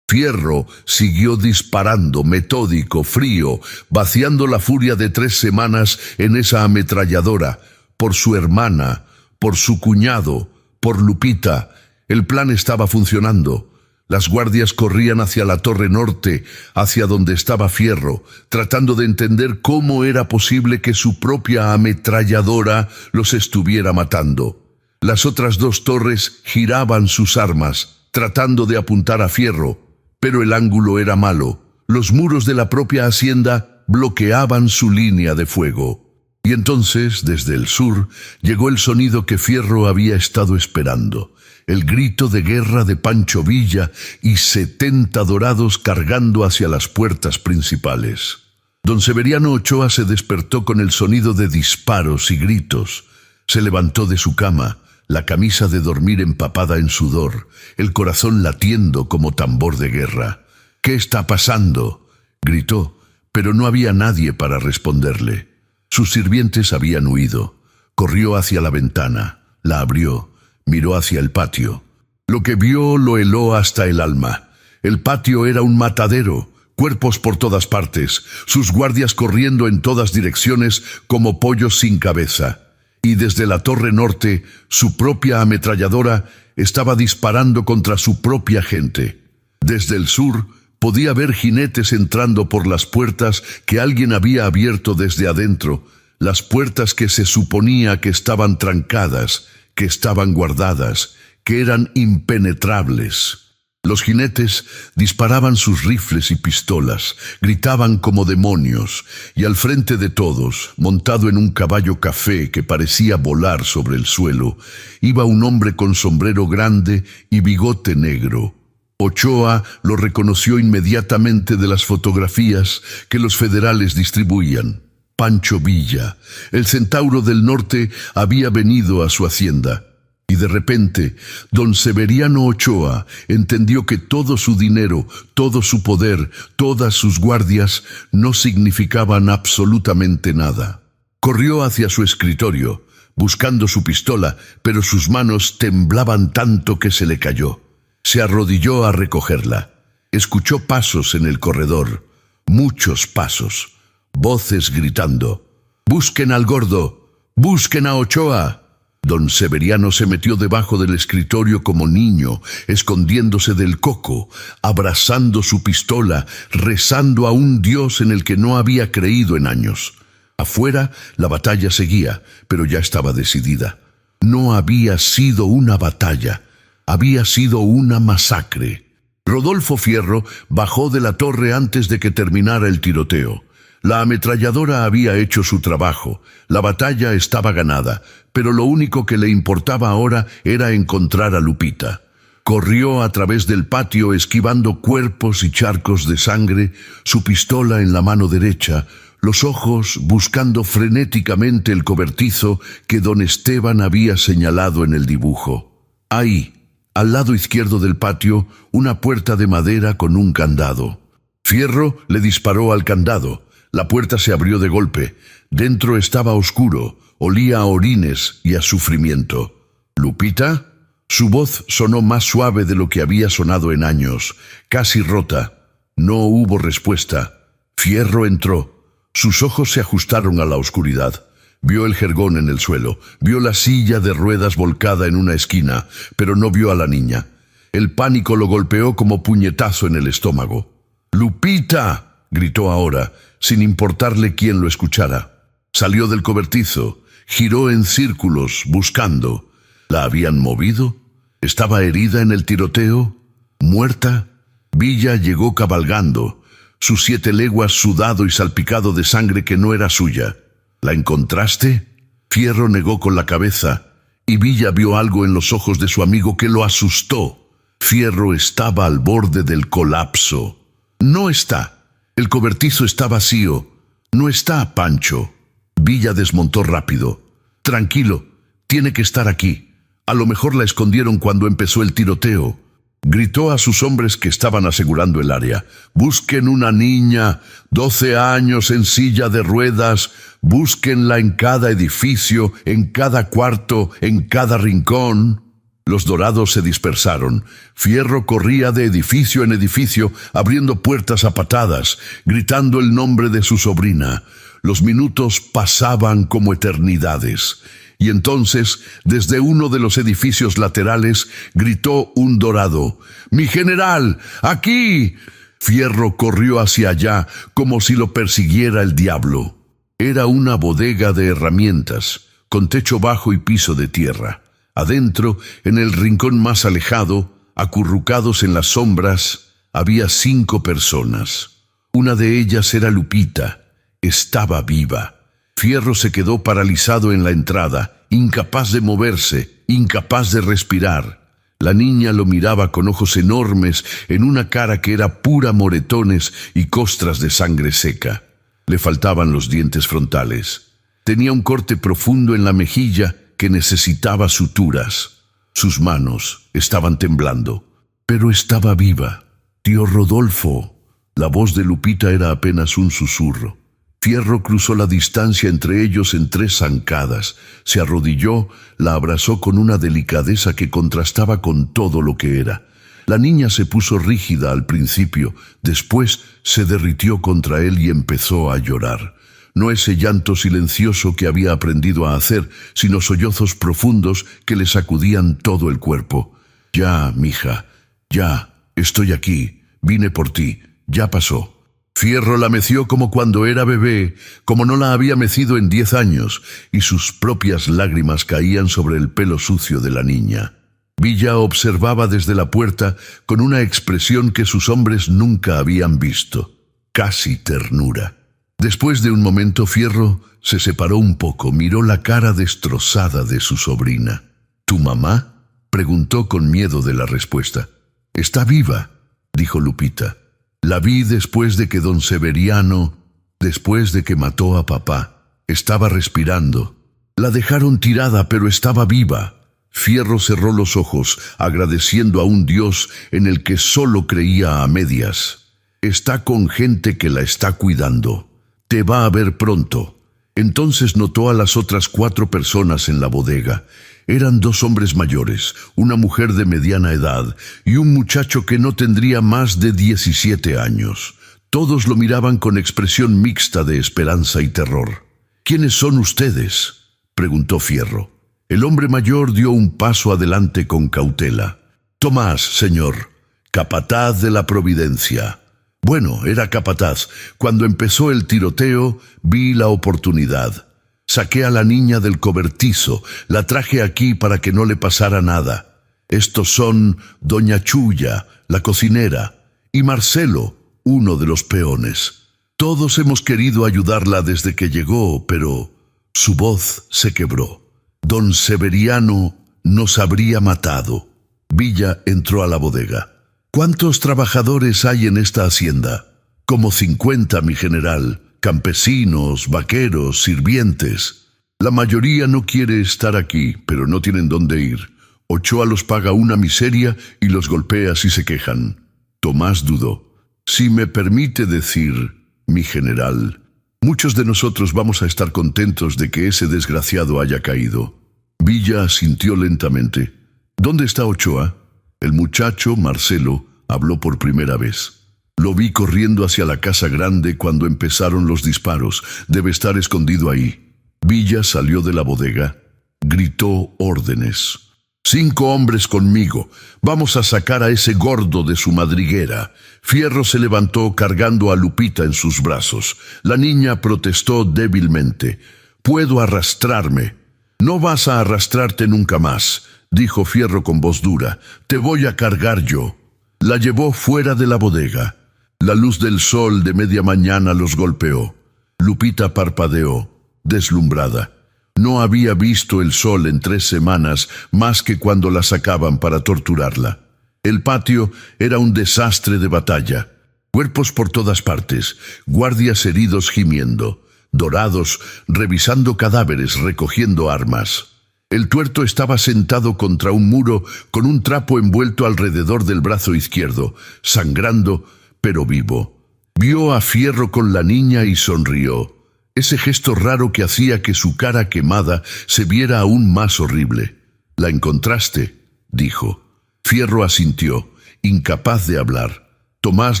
Fierro siguió disparando, metódico, frío, vaciando la furia de 3 semanas en esa ametralladora, por su hermana, por su cuñado, por Lupita. El plan estaba funcionando. Las guardias corrían hacia la torre norte, hacia donde estaba Fierro, tratando de entender cómo era posible que su propia ametralladora los estuviera matando. Las otras 2 torres giraban sus armas, tratando de apuntar a Fierro, pero el ángulo era malo. Los muros de la propia hacienda bloqueaban su línea de fuego. Y entonces, desde el sur, llegó el sonido que Fierro había estado esperando. El grito de guerra de Pancho Villa y 70 dorados cargando hacia las puertas principales. Don Severiano Ochoa se despertó con el sonido de disparos y gritos. Se levantó de su cama, la camisa de dormir empapada en sudor, el corazón latiendo como tambor de guerra. «¿Qué está pasando?», gritó, pero no había nadie para responderle. Sus sirvientes habían huido. Corrió hacia la ventana, la abrió, miró hacia el patio. Lo que vio lo heló hasta el alma. El patio era un matadero, cuerpos por todas partes, sus guardias corriendo en todas direcciones como pollos sin cabeza. Y desde la torre norte, su propia ametralladora estaba disparando contra su propia gente. Desde el sur, podía ver jinetes entrando por las puertas que alguien había abierto desde adentro, las puertas que se suponía que estaban trancadas, que estaban guardadas, que eran impenetrables. Los jinetes disparaban sus rifles y pistolas, gritaban como demonios, y al frente de todos, montado en un caballo café que parecía volar sobre el suelo, iba un hombre con sombrero grande y bigote negro. Ochoa lo reconoció inmediatamente de las fotografías que los federales distribuían. Pancho Villa, el centauro del norte, había venido a su hacienda. Y de repente, don Severiano Ochoa entendió que todo su dinero, todo su poder, todas sus guardias no significaban absolutamente nada. Corrió hacia su escritorio, buscando su pistola, pero sus manos temblaban tanto que se le cayó. Se arrodilló a recogerla. Escuchó pasos en el corredor, muchos pasos, voces gritando: «¡Busquen al gordo! ¡Busquen a Ochoa!». Don Severiano se metió debajo del escritorio como niño, escondiéndose del coco, abrazando su pistola, rezando a un Dios en el que no había creído en años. Afuera, la batalla seguía, pero ya estaba decidida. No había sido una batalla, había sido una masacre. Rodolfo Fierro bajó de la torre antes de que terminara el tiroteo. La ametralladora había hecho su trabajo, la batalla estaba ganada, pero lo único que le importaba ahora era encontrar a Lupita. Corrió a través del patio esquivando cuerpos y charcos de sangre, su pistola en la mano derecha, los ojos buscando frenéticamente el cobertizo que don Esteban había señalado en el dibujo. Ahí, al lado izquierdo del patio, una puerta de madera con un candado. Fierro le disparó al candado. La puerta se abrió de golpe. Dentro estaba oscuro, olía a orines y a sufrimiento. ¿Lupita? Su voz sonó más suave de lo que había sonado en años, casi rota. No hubo respuesta. Fierro entró. Sus ojos se ajustaron a la oscuridad. Vio el jergón en el suelo, vio la silla de ruedas volcada en una esquina, pero no vio a la niña. El pánico lo golpeó como puñetazo en el estómago. ¡Lupita!, gritó ahora, sin importarle quién lo escuchara. Salió del cobertizo, giró en círculos, buscando. ¿La habían movido? ¿Estaba herida en el tiroteo? ¿Muerta? Villa llegó cabalgando, sus 7 leguas sudado y salpicado de sangre que no era suya. ¿La encontraste? Fierro negó con la cabeza, y Villa vio algo en los ojos de su amigo que lo asustó. Fierro estaba al borde del colapso. No está. El cobertizo está vacío. No está, Pancho. Villa desmontó rápido. Tranquilo, tiene que estar aquí. A lo mejor la escondieron cuando empezó el tiroteo. Gritó a sus hombres que estaban asegurando el área. Busquen una niña, 12 años en silla de ruedas. Búsquenla en cada edificio, en cada cuarto, en cada rincón. Los dorados se dispersaron. Fierro corría de edificio en edificio, abriendo puertas a patadas, gritando el nombre de su sobrina. Los minutos pasaban como eternidades. Y entonces, desde uno de los edificios laterales, gritó un dorado: ¡Mi general! ¡Aquí! Fierro corrió hacia allá, como si lo persiguiera el diablo. Era una bodega de herramientas, con techo bajo y piso de tierra. Adentro, en el rincón más alejado, acurrucados en las sombras, había 5 personas. Una de ellas era Lupita. Estaba viva. Fierro se quedó paralizado en la entrada, incapaz de moverse, incapaz de respirar. La niña lo miraba con ojos enormes en una cara que era pura moretones y costras de sangre seca. Le faltaban los dientes frontales. Tenía un corte profundo en la mejilla que necesitaba suturas. Sus manos estaban temblando, pero estaba viva. Tío Rodolfo. La voz de Lupita era apenas un susurro. Fierro cruzó la distancia entre ellos en 3 zancadas. Se arrodilló, la abrazó con una delicadeza que contrastaba con todo lo que era. La niña se puso rígida al principio, después se derritió contra él y empezó a llorar. No ese llanto silencioso que había aprendido a hacer, sino sollozos profundos que le sacudían todo el cuerpo. Ya, mija, ya, estoy aquí, vine por ti, ya pasó. Fierro la meció como cuando era bebé, como no la había mecido en 10 años, y sus propias lágrimas caían sobre el pelo sucio de la niña. Villa observaba desde la puerta con una expresión que sus hombres nunca habían visto, casi ternura. Después de un momento, Fierro se separó un poco, miró la cara destrozada de su sobrina. ¿Tu mamá?, preguntó con miedo de la respuesta. «Está viva», dijo Lupita. «La vi después de que don Severiano, después de que mató a papá. Estaba respirando. La dejaron tirada, pero estaba viva». Fierro cerró los ojos, agradeciendo a un Dios en el que solo creía a medias. «Está con gente que la está cuidando. Te va a ver pronto». Entonces notó a las otras 4 personas en la bodega. Eran 2 hombres mayores, una mujer de mediana edad y un muchacho que no tendría más de 17 años. Todos lo miraban con expresión mixta de esperanza y terror. «¿Quiénes son ustedes?», preguntó Fierro. El hombre mayor dio un paso adelante con cautela. «Tomás, señor, capataz de la Providencia». Bueno, era capataz. Cuando empezó el tiroteo, vi la oportunidad. Saqué a la niña del cobertizo, la traje aquí para que no le pasara nada. Estos son doña Chuya, la cocinera, y Marcelo, uno de los peones. Todos hemos querido ayudarla desde que llegó, pero su voz se quebró. Don Severiano nos habría matado. Villa entró a la bodega. «¿Cuántos trabajadores hay en esta hacienda?» «Como 50, mi general. Campesinos, vaqueros, sirvientes. La mayoría no quiere estar aquí, pero no tienen dónde ir. Ochoa los paga una miseria y los golpea si se quejan». Tomás dudó. «Si me permite decir, mi general, Muchos de nosotros vamos a estar contentos de que ese desgraciado haya caído. Villa asintió lentamente. ¿Dónde está Ochoa? El muchacho, Marcelo, habló por primera vez. Lo vi corriendo hacia la casa grande cuando empezaron los disparos. Debe estar escondido ahí. Villa salió de la bodega. Gritó órdenes. 5 hombres conmigo. Vamos a sacar a ese gordo de su madriguera. Fierro se levantó cargando a Lupita en sus brazos. La niña protestó débilmente. «Puedo arrastrarme». «No vas a arrastrarte nunca más», dijo Fierro con voz dura. «Te voy a cargar yo». La llevó fuera de la bodega. La luz del sol de media mañana los golpeó. Lupita parpadeó, deslumbrada. No había visto el sol en 3 semanas más que cuando la sacaban para torturarla. El patio era un desastre de batalla. Cuerpos por todas partes, guardias heridos gimiendo, dorados revisando cadáveres, recogiendo armas. El tuerto estaba sentado contra un muro con un trapo envuelto alrededor del brazo izquierdo, sangrando pero vivo. Vio a Fierro con la niña y sonrió. Ese gesto raro que hacía que su cara quemada se viera aún más horrible. «¿La encontraste?», dijo. Fierro asintió, incapaz de hablar. Tomás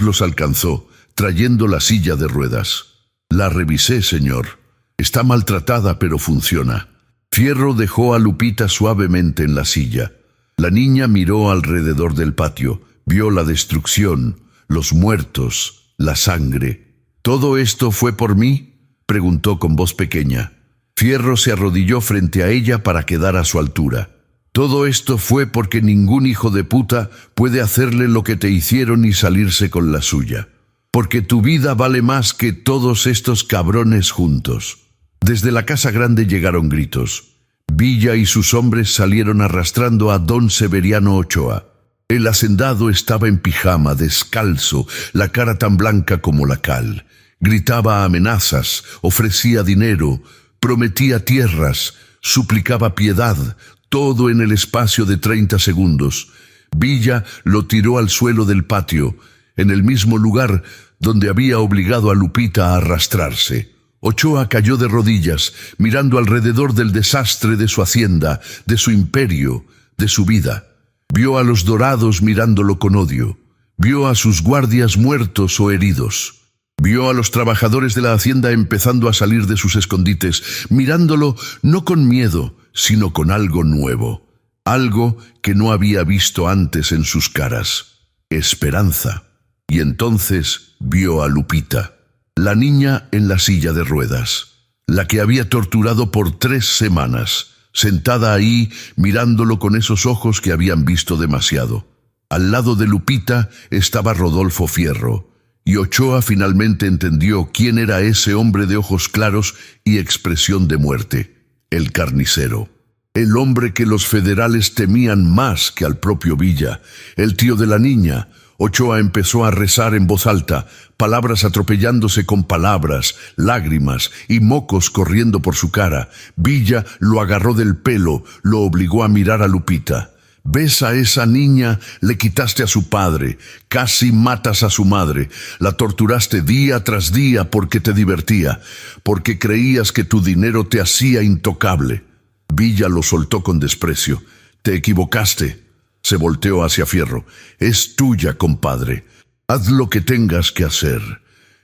los alcanzó, trayendo la silla de ruedas. «La revisé, señor. Está maltratada, pero funciona». Fierro dejó a Lupita suavemente en la silla. La niña miró alrededor del patio, vio la destrucción, los muertos, la sangre. «¿Todo esto fue por mí?», preguntó con voz pequeña. Fierro se arrodilló frente a ella para quedar a su altura. «Todo esto fue porque ningún hijo de puta puede hacerle lo que te hicieron y salirse con la suya. Porque tu vida vale más que todos estos cabrones juntos». Desde la casa grande llegaron gritos. Villa y sus hombres salieron arrastrando a don Severiano Ochoa. El hacendado estaba en pijama, descalzo, la cara tan blanca como la cal. Gritaba amenazas, ofrecía dinero, prometía tierras, suplicaba piedad, todo en el espacio de 30 segundos. Villa lo tiró al suelo del patio, en el mismo lugar donde había obligado a Lupita a arrastrarse. Ochoa cayó de rodillas, mirando alrededor del desastre de su hacienda, de su imperio, de su vida. Vio a los dorados mirándolo con odio. Vio a sus guardias muertos o heridos. Vio a los trabajadores de la hacienda empezando a salir de sus escondites, mirándolo no con miedo, sino con algo nuevo. Algo que no había visto antes en sus caras. Esperanza. Y entonces vio a Lupita. La niña en la silla de ruedas, la que había torturado por 3 semanas, sentada ahí mirándolo con esos ojos que habían visto demasiado. Al lado de Lupita estaba Rodolfo Fierro, y Ochoa finalmente entendió quién era ese hombre de ojos claros y expresión de muerte, el carnicero. El hombre que los federales temían más que al propio Villa, el tío de la niña. Ochoa empezó a rezar en voz alta, palabras atropellándose con palabras, lágrimas y mocos corriendo por su cara. Villa lo agarró del pelo, lo obligó a mirar a Lupita. «¿Ves a esa niña? Le quitaste a su padre, casi matas a su madre, la torturaste día tras día porque te divertía, porque creías que tu dinero te hacía intocable». Villa lo soltó con desprecio. «Te equivocaste». Se volteó hacia Fierro. «Es tuya, compadre. Haz lo que tengas que hacer».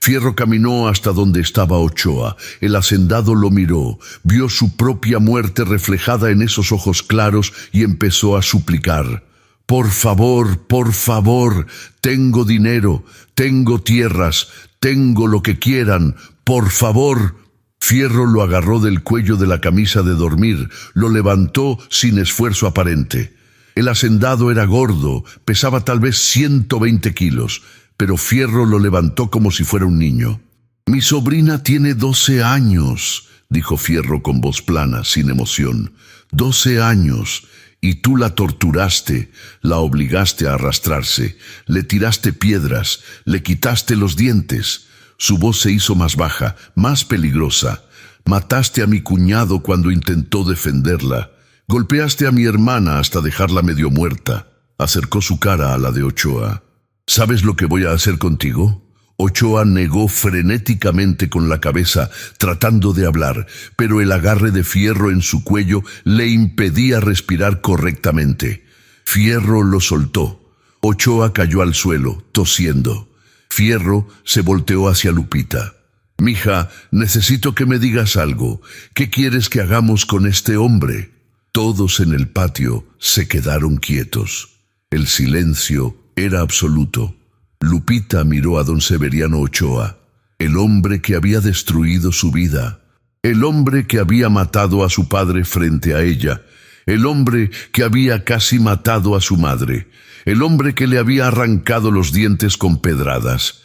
Fierro caminó hasta donde estaba Ochoa. El hacendado lo miró, vio su propia muerte reflejada en esos ojos claros y empezó a suplicar. por favor, tengo dinero, tengo tierras, tengo lo que quieran, por favor». Fierro lo agarró del cuello de la camisa de dormir, lo levantó sin esfuerzo aparente. El hacendado era gordo, pesaba tal vez 120 kilos, pero Fierro lo levantó como si fuera un niño. «Mi sobrina tiene 12 años», dijo Fierro con voz plana, sin emoción. 12 años, y tú la torturaste, la obligaste a arrastrarse, le tiraste piedras, le quitaste los dientes». Su voz se hizo más baja, más peligrosa. «Mataste a mi cuñado cuando intentó defenderla. Golpeaste a mi hermana hasta dejarla medio muerta». Acercó su cara a la de Ochoa. «¿Sabes lo que voy a hacer contigo? Ochoa negó frenéticamente con la cabeza, tratando de hablar, pero el agarre de Fierro en su cuello le impedía respirar correctamente. Fierro lo soltó. Ochoa cayó al suelo, tosiendo. Fierro se volteó hacia Lupita. «Mija, necesito que me digas algo. ¿Qué quieres que hagamos con este hombre?» Todos en el patio se quedaron quietos. El silencio era absoluto. Lupita miró a don Severiano Ochoa, el hombre que había destruido su vida, el hombre que había matado a su padre frente a ella, el hombre que había casi matado a su madre, el hombre que le había arrancado los dientes con pedradas.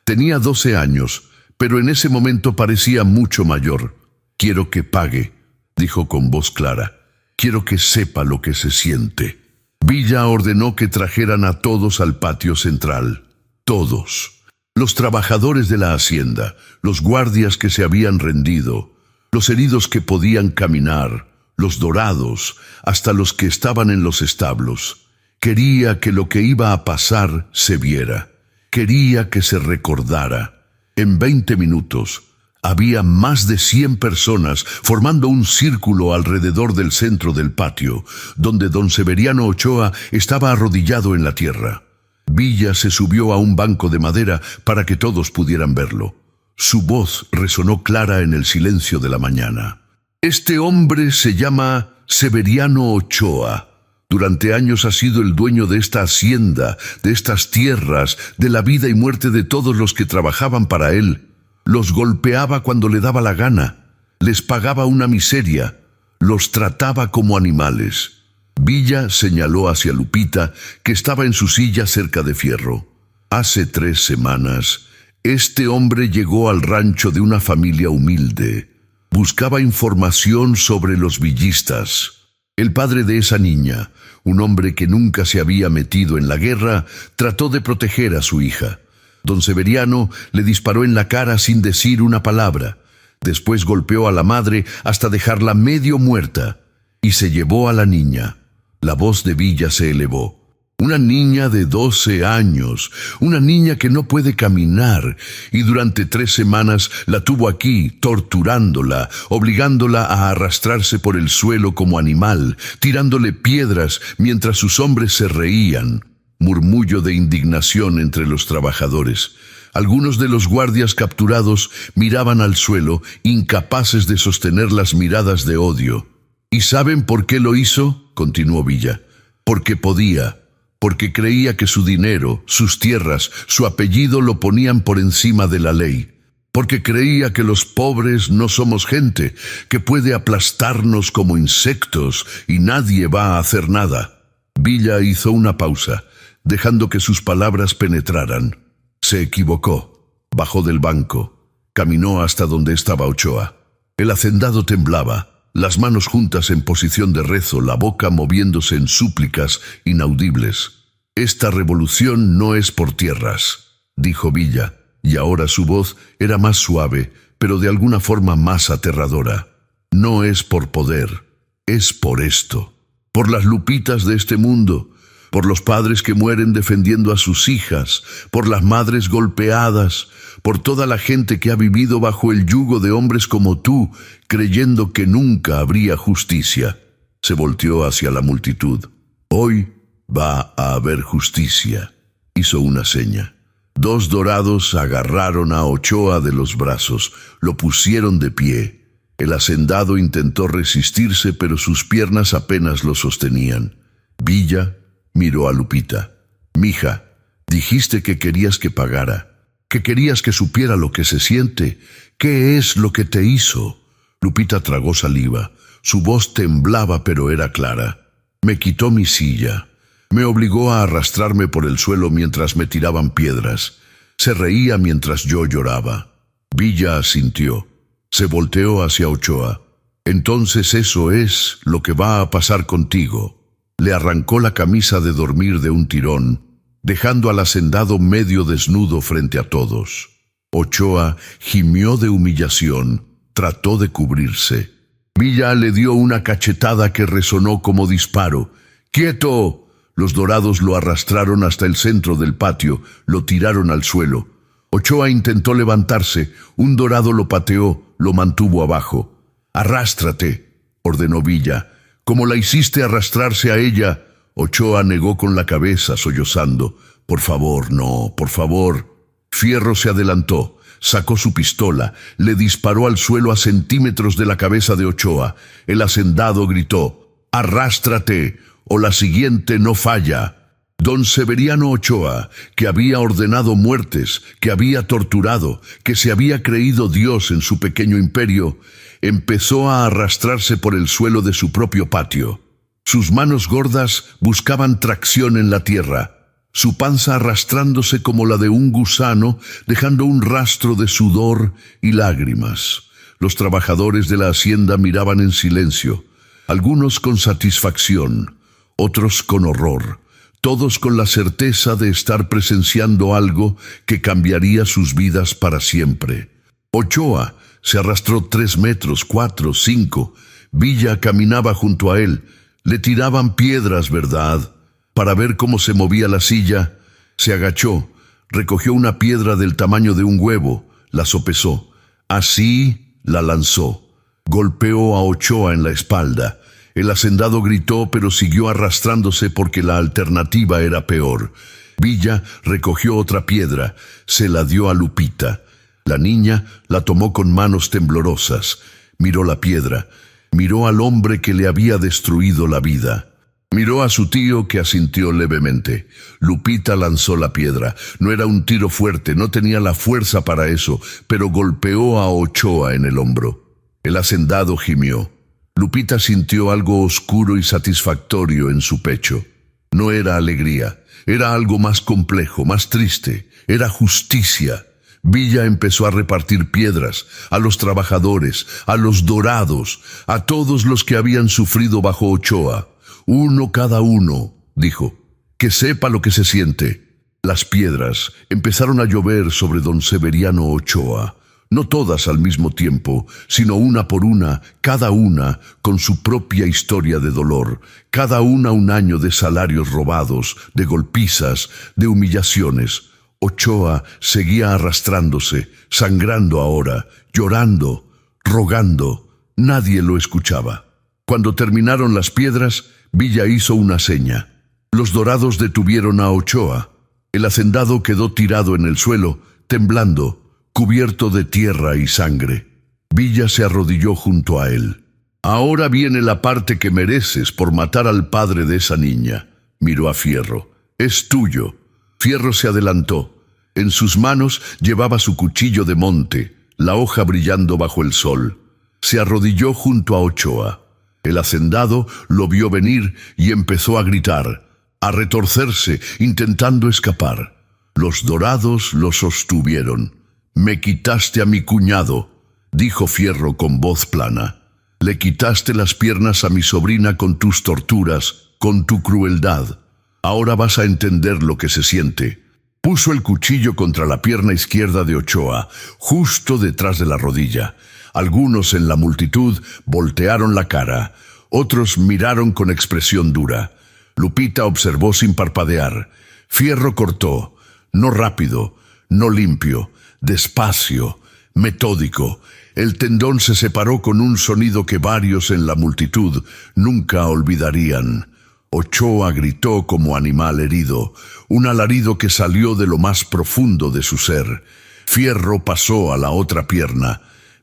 Tenía 12 años, pero en ese momento parecía mucho mayor. «Quiero que pague», dijo con voz clara. «Quiero que sepa lo que se siente». Villa ordenó que trajeran a todos al patio central. Todos. Los trabajadores de la hacienda, los guardias que se habían rendido, los heridos que podían caminar, los dorados, hasta los que estaban en los establos. Quería que lo que iba a pasar se viera. Quería que se recordara. En 20 minutos, había más de 100 personas formando un círculo alrededor del centro del patio, donde don Severiano Ochoa estaba arrodillado en la tierra. Villa se subió a un banco de madera para que todos pudieran verlo. Su voz resonó clara en el silencio de la mañana. «Este hombre se llama Severiano Ochoa. Durante años ha sido el dueño de esta hacienda, de estas tierras, de la vida y muerte de todos los que trabajaban para él. Los golpeaba cuando le daba la gana, les pagaba una miseria, los trataba como animales». Villa señaló hacia Lupita, que estaba en su silla cerca de Fierro. «Hace 3 semanas, este hombre llegó al rancho de una familia humilde. Buscaba información sobre los villistas. El padre de esa niña, un hombre que nunca se había metido en la guerra, trató de proteger a su hija. Don Severiano le disparó en la cara sin decir una palabra. Después golpeó a la madre hasta dejarla medio muerta y se llevó a la niña». La voz de Villa se elevó. «Una niña de 12 años, una niña que no puede caminar, y durante 3 semanas la tuvo aquí, torturándola, obligándola a arrastrarse por el suelo como animal, tirándole piedras mientras sus hombres se reían». Murmullo de indignación entre los trabajadores. Algunos de los guardias capturados miraban al suelo, incapaces de sostener las miradas de odio. «¿Y saben por qué lo hizo?», continuó Villa. «Porque podía, porque creía que su dinero, sus tierras, su apellido lo ponían por encima de la ley. Porque creía que los pobres no somos gente, que puede aplastarnos como insectos y nadie va a hacer nada». Villa hizo una pausa, dejando que sus palabras penetraran. Se equivocó. Bajó del banco. Caminó hasta donde estaba Ochoa. El hacendado temblaba, las manos juntas en posición de rezo, la boca moviéndose en súplicas inaudibles. «Esta revolución no es por tierras», dijo Villa, y ahora su voz era más suave, pero de alguna forma más aterradora. «No es por poder, es por esto. Por las Lupitas de este mundo, por los padres que mueren defendiendo a sus hijas, por las madres golpeadas, por toda la gente que ha vivido bajo el yugo de hombres como tú, creyendo que nunca habría justicia». Se volteó hacia la multitud. «Hoy va a haber justicia», hizo una seña. 2 dorados agarraron a Ochoa de los brazos, lo pusieron de pie. El hacendado intentó resistirse, pero sus piernas apenas lo sostenían. Villa miró a Lupita. «Mija, dijiste que querías que pagara, que querías que supiera lo que se siente. ¿Qué es lo que te hizo?». Lupita tragó saliva. Su voz temblaba, pero era clara. «Me quitó mi silla. Me obligó a arrastrarme por el suelo mientras me tiraban piedras. Se reía mientras yo lloraba». Villa asintió. Se volteó hacia Ochoa. «Entonces eso es lo que va a pasar contigo». Le arrancó la camisa de dormir de un tirón, dejando al hacendado medio desnudo frente a todos. Ochoa gimió de humillación, trató de cubrirse. Villa le dio una cachetada que resonó como disparo. «¡Quieto! Los Dorados lo arrastraron hasta el centro del patio, lo tiraron al suelo. Ochoa intentó levantarse, un Dorado lo pateó, lo mantuvo abajo. «Arrástrate», ordenó Villa. «Como la hiciste arrastrarse a ella». Ochoa negó con la cabeza, sollozando. «Por favor, no, por favor». Fierro se adelantó, sacó su pistola, le disparó al suelo a centímetros de la cabeza de Ochoa. El hacendado gritó: «Arrástrate, o la siguiente no falla». Don Severiano Ochoa, que había ordenado muertes, que había torturado, que se había creído Dios en su pequeño imperio, empezó a arrastrarse por el suelo de su propio patio. Sus manos gordas buscaban tracción en la tierra, su panza arrastrándose como la de un gusano, dejando un rastro de sudor y lágrimas. Los trabajadores de la hacienda miraban en silencio, algunos con satisfacción, otros con horror, todos con la certeza de estar presenciando algo que cambiaría sus vidas para siempre. Ochoa se arrastró 3 metros, 4, 5. Villa caminaba junto a él. Le tiraban piedras, ¿verdad? Para ver cómo se movía la silla, se agachó, recogió una piedra del tamaño de un huevo, la sopesó. Así la lanzó. Golpeó a Ochoa en la espalda. El hacendado gritó, pero siguió arrastrándose porque la alternativa era peor. Villa recogió otra piedra, se la dio a Lupita. La niña la tomó con manos temblorosas. Miró la piedra, miró al hombre que le había destruido la vida. Miró a su tío, que asintió levemente. Lupita lanzó la piedra. No era un tiro fuerte, no tenía la fuerza para eso, pero golpeó a Ochoa en el hombro. El hacendado gimió. Lupita sintió algo oscuro y satisfactorio en su pecho. No era alegría, era algo más complejo, más triste, era justicia. Villa empezó a repartir piedras a los trabajadores, a los Dorados, a todos los que habían sufrido bajo Ochoa. «Uno cada uno», dijo, «que sepa lo que se siente». Las piedras empezaron a llover sobre don Severiano Ochoa. No todas al mismo tiempo, sino una por una, cada una con su propia historia de dolor, cada una un año de salarios robados, de golpizas, de humillaciones. Ochoa seguía arrastrándose, sangrando ahora, llorando, rogando. Nadie lo escuchaba. Cuando terminaron las piedras, Villa hizo una seña. Los Dorados detuvieron a Ochoa. El hacendado quedó tirado en el suelo, temblando, cubierto de tierra y sangre. Villa se arrodilló junto a él. «Ahora viene la parte que mereces por matar al padre de esa niña», miró a Fierro. «Es tuyo». Fierro se adelantó. En sus manos llevaba su cuchillo de monte, la hoja brillando bajo el sol. Se arrodilló junto a Ochoa. El hacendado lo vio venir y empezó a gritar, a retorcerse, intentando escapar. Los Dorados lo sostuvieron. «Me quitaste a mi cuñado», dijo Fierro con voz plana. «Le quitaste las piernas a mi sobrina con tus torturas, con tu crueldad. Ahora vas a entender lo que se siente». Puso el cuchillo contra la pierna izquierda de Ochoa, justo detrás de la rodilla. Algunos en la multitud voltearon la cara, otros miraron con expresión dura. Lupita observó sin parpadear. Fierro cortó, no rápido, no limpio, despacio, metódico. El tendón se separó con un sonido que varios en la multitud nunca olvidarían. Ochoa gritó como animal herido, un alarido que salió de lo más profundo de su ser. Fierro pasó a la otra pierna.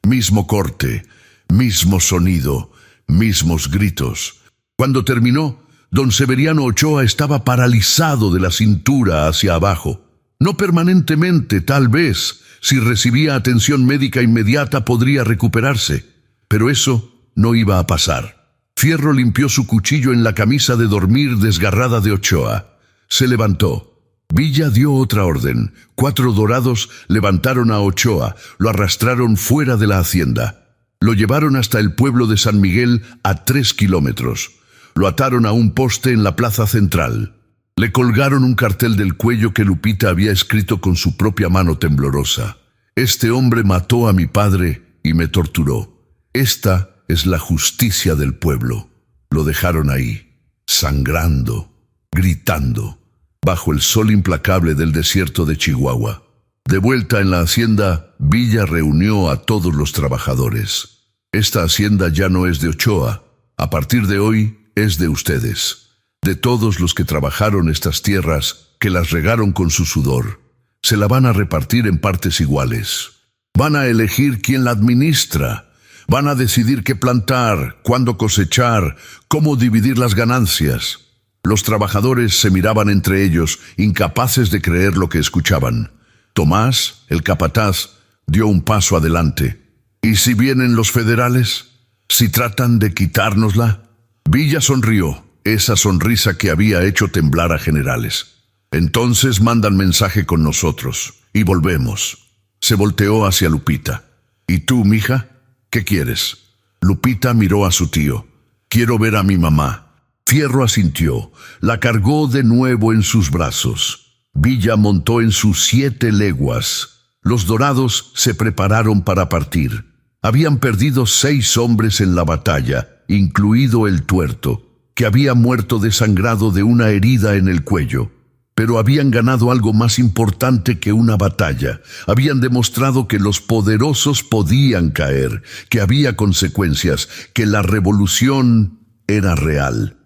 Mismo corte, mismo sonido, mismos gritos. Cuando terminó, don Severiano Ochoa estaba paralizado de la cintura hacia abajo. No permanentemente, tal vez. Si recibía atención médica inmediata podría recuperarse. Pero eso no iba a pasar. Fierro limpió su cuchillo en la camisa de dormir desgarrada de Ochoa. Se levantó. Villa dio otra orden. 4 Dorados levantaron a Ochoa, lo arrastraron fuera de la hacienda. Lo llevaron hasta el pueblo de San Miguel a 3 kilómetros. Lo ataron a un poste en la plaza central. Le colgaron un cartel del cuello que Lupita había escrito con su propia mano temblorosa. «Este hombre mató a mi padre y me torturó. Esta es la justicia del pueblo». Lo dejaron ahí, sangrando, gritando, bajo el sol implacable del desierto de Chihuahua. De vuelta en la hacienda, Villa reunió a todos los trabajadores. Esta hacienda ya no es de Ochoa. A partir de hoy es de ustedes, de todos los que trabajaron estas tierras, que las regaron con su sudor. Se la van a repartir en partes iguales. Van a elegir quién la administra. Van a decidir qué plantar, cuándo cosechar, cómo dividir las ganancias. Los trabajadores se miraban entre ellos, incapaces de creer lo que escuchaban. Tomás, el capataz, dio un paso adelante. ¿Y si vienen los federales? ¿Si tratan de quitárnosla? Villa sonrió, esa sonrisa que había hecho temblar a generales. Entonces mandan mensaje con nosotros, y volvemos. Se volteó hacia Lupita. ¿Y tú, mija? ¿Qué quieres? Lupita miró a su tío. Quiero ver a mi mamá. Fierro asintió, la cargó de nuevo en sus brazos. Villa montó en sus 7 leguas. Los dorados se prepararon para partir. Habían perdido 6 hombres en la batalla, incluido el tuerto, que había muerto desangrado de una herida en el cuello. Pero habían ganado algo más importante que una batalla. Habían demostrado que los poderosos podían caer, que había consecuencias, que la revolución era real.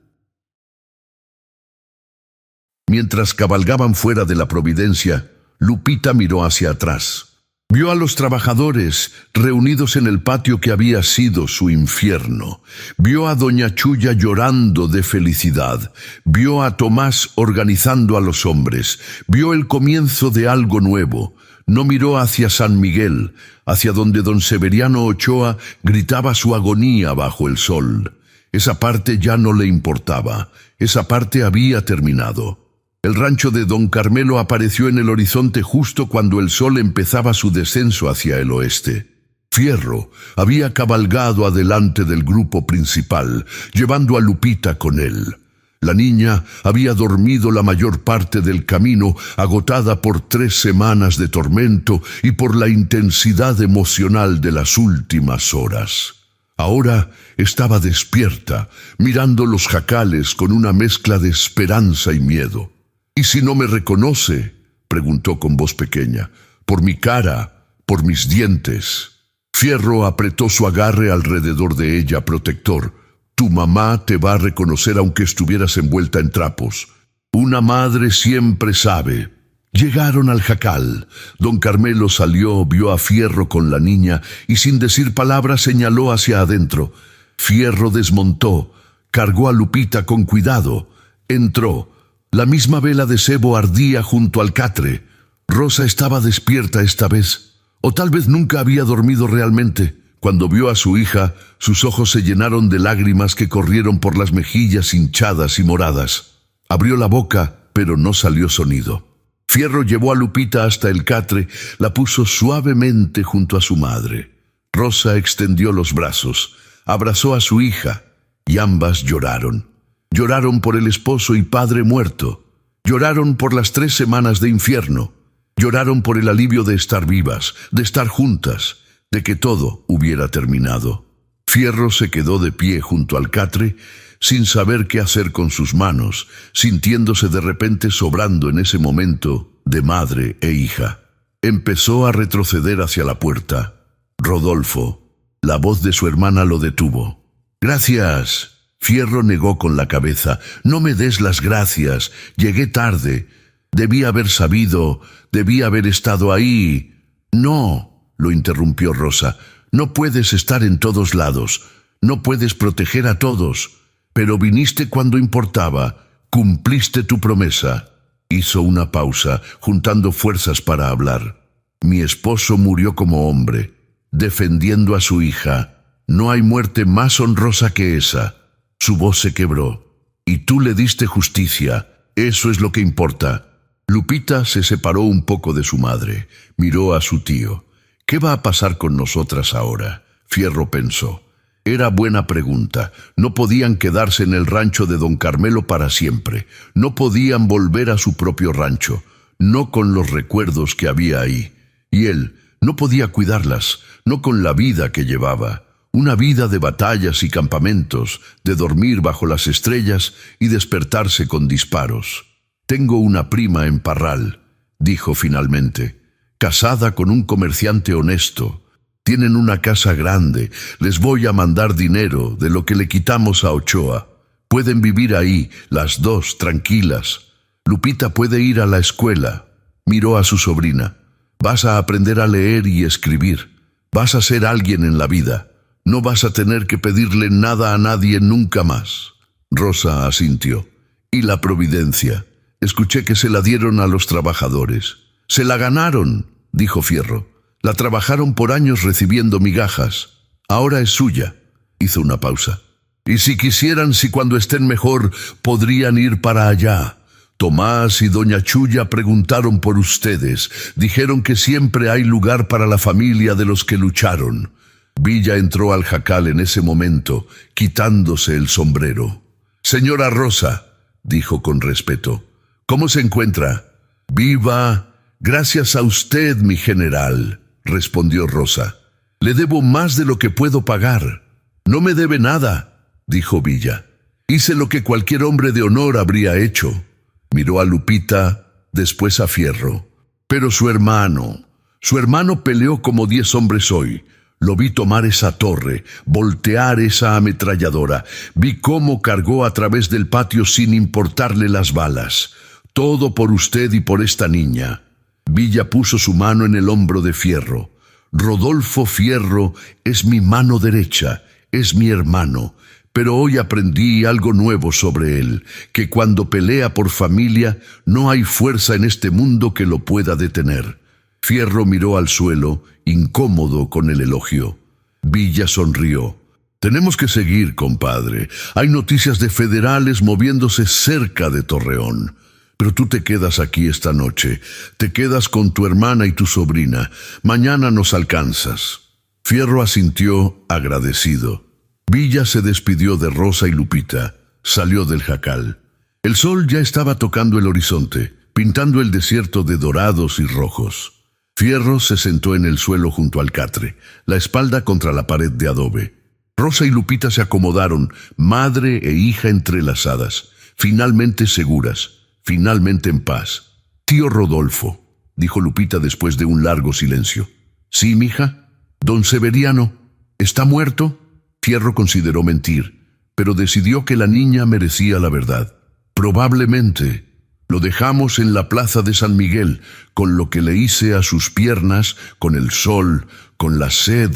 Mientras cabalgaban fuera de la Providencia, Lupita miró hacia atrás. Vio a los trabajadores reunidos en el patio que había sido su infierno. Vio a doña Chulla llorando de felicidad. Vio a Tomás organizando a los hombres. Vio el comienzo de algo nuevo. No miró hacia San Miguel, hacia donde don Severiano Ochoa gritaba su agonía bajo el sol. Esa parte ya no le importaba. Esa parte había terminado. El rancho de don Carmelo apareció en el horizonte justo cuando el sol empezaba su descenso hacia el oeste. Fierro había cabalgado adelante del grupo principal, llevando a Lupita con él. La niña había dormido la mayor parte del camino, agotada por 3 semanas de tormento y por la intensidad emocional de las últimas horas. Ahora estaba despierta, mirando los jacales con una mezcla de esperanza y miedo. ¿Y si no me reconoce?, preguntó con voz pequeña. Por mi cara, por mis dientes. Fierro apretó su agarre alrededor de ella, protector. Tu mamá te va a reconocer aunque estuvieras envuelta en trapos. Una madre siempre sabe. Llegaron al jacal. Don Carmelo salió, vio a Fierro con la niña y sin decir palabra señaló hacia adentro. Fierro desmontó, cargó a Lupita con cuidado. Entró. La misma vela de cebo ardía junto al catre. Rosa estaba despierta esta vez, o tal vez nunca había dormido realmente. Cuando vio a su hija, sus ojos se llenaron de lágrimas que corrieron por las mejillas hinchadas y moradas. Abrió la boca, pero no salió sonido. Fierro llevó a Lupita hasta el catre, la puso suavemente junto a su madre. Rosa extendió los brazos, abrazó a su hija, y ambas lloraron. Lloraron por el esposo y padre muerto. Lloraron por las 3 semanas de infierno. Lloraron por el alivio de estar vivas, de estar juntas, de que todo hubiera terminado. Fierro se quedó de pie junto al catre, sin saber qué hacer con sus manos, sintiéndose de repente sobrando en ese momento de madre e hija. Empezó a retroceder hacia la puerta. Rodolfo, la voz de su hermana lo detuvo. «Gracias». Fierro negó con la cabeza. «No me des las gracias. Llegué tarde. Debí haber sabido. Debí haber estado ahí». «No», lo interrumpió Rosa. «No puedes estar en todos lados. No puedes proteger a todos. Pero viniste cuando importaba. Cumpliste tu promesa». Hizo una pausa, juntando fuerzas para hablar. «Mi esposo murió como hombre, defendiendo a su hija. No hay muerte más honrosa que esa». Su voz se quebró. «Y tú le diste justicia. Eso es lo que importa». Lupita se separó un poco de su madre. Miró a su tío. «¿Qué va a pasar con nosotras ahora?», Fierro pensó. Era buena pregunta. No podían quedarse en el rancho de don Carmelo para siempre. No podían volver a su propio rancho. No con los recuerdos que había ahí. Y él no podía cuidarlas, no con la vida que llevaba. Una vida de batallas y campamentos, de dormir bajo las estrellas y despertarse con disparos. Tengo una prima en Parral, dijo finalmente, casada con un comerciante honesto. Tienen una casa grande, les voy a mandar dinero de lo que le quitamos a Ochoa. Pueden vivir ahí, las dos, tranquilas. Lupita puede ir a la escuela. Miró a su sobrina. Vas a aprender a leer y escribir. Vas a ser alguien en la vida. No vas a tener que pedirle nada a nadie nunca más. Rosa asintió. ¿Y la providencia? Escuché que se la dieron a los trabajadores. Se la ganaron, dijo Fierro. La trabajaron por años recibiendo migajas. Ahora es suya. Hizo una pausa. Y si quisieran, si cuando estén mejor, podrían ir para allá. Tomás y doña Chulla preguntaron por ustedes. Dijeron que siempre hay lugar para la familia de los que lucharon. Villa entró al jacal en ese momento, quitándose el sombrero. Señora Rosa, dijo con respeto, ¿cómo se encuentra? Viva. Gracias a usted, mi general, respondió Rosa. Le debo más de lo que puedo pagar. No me debe nada, dijo Villa. Hice lo que cualquier hombre de honor habría hecho. Miró a Lupita, después a Fierro. Pero su hermano peleó como 10 hombres hoy. Lo vi tomar esa torre, voltear esa ametralladora. Vi cómo cargó a través del patio sin importarle las balas. Todo por usted y por esta niña. Villa puso su mano en el hombro de Fierro. Rodolfo Fierro es mi mano derecha, es mi hermano. Pero hoy aprendí algo nuevo sobre él, que cuando pelea por familia no hay fuerza en este mundo que lo pueda detener. Fierro miró al suelo, incómodo con el elogio. Villa sonrió. Tenemos que seguir, compadre. Hay noticias de federales moviéndose cerca de Torreón. Pero tú te quedas aquí esta noche. Te quedas con tu hermana y tu sobrina. Mañana nos alcanzas. Fierro asintió, agradecido. Villa se despidió de Rosa y Lupita. Salió del jacal. El sol ya estaba tocando el horizonte, pintando el desierto de dorados y rojos. Fierro se sentó en el suelo junto al catre, la espalda contra la pared de adobe. Rosa y Lupita se acomodaron, madre e hija entrelazadas, finalmente seguras, finalmente en paz. Tío Rodolfo, dijo Lupita después de un largo silencio. ¿Sí, mija? ¿Don Severiano está muerto? Fierro consideró mentir, pero decidió que la niña merecía la verdad. Probablemente. Lo dejamos en la plaza de San Miguel, con lo que le hice a sus piernas, con el sol, con la sed.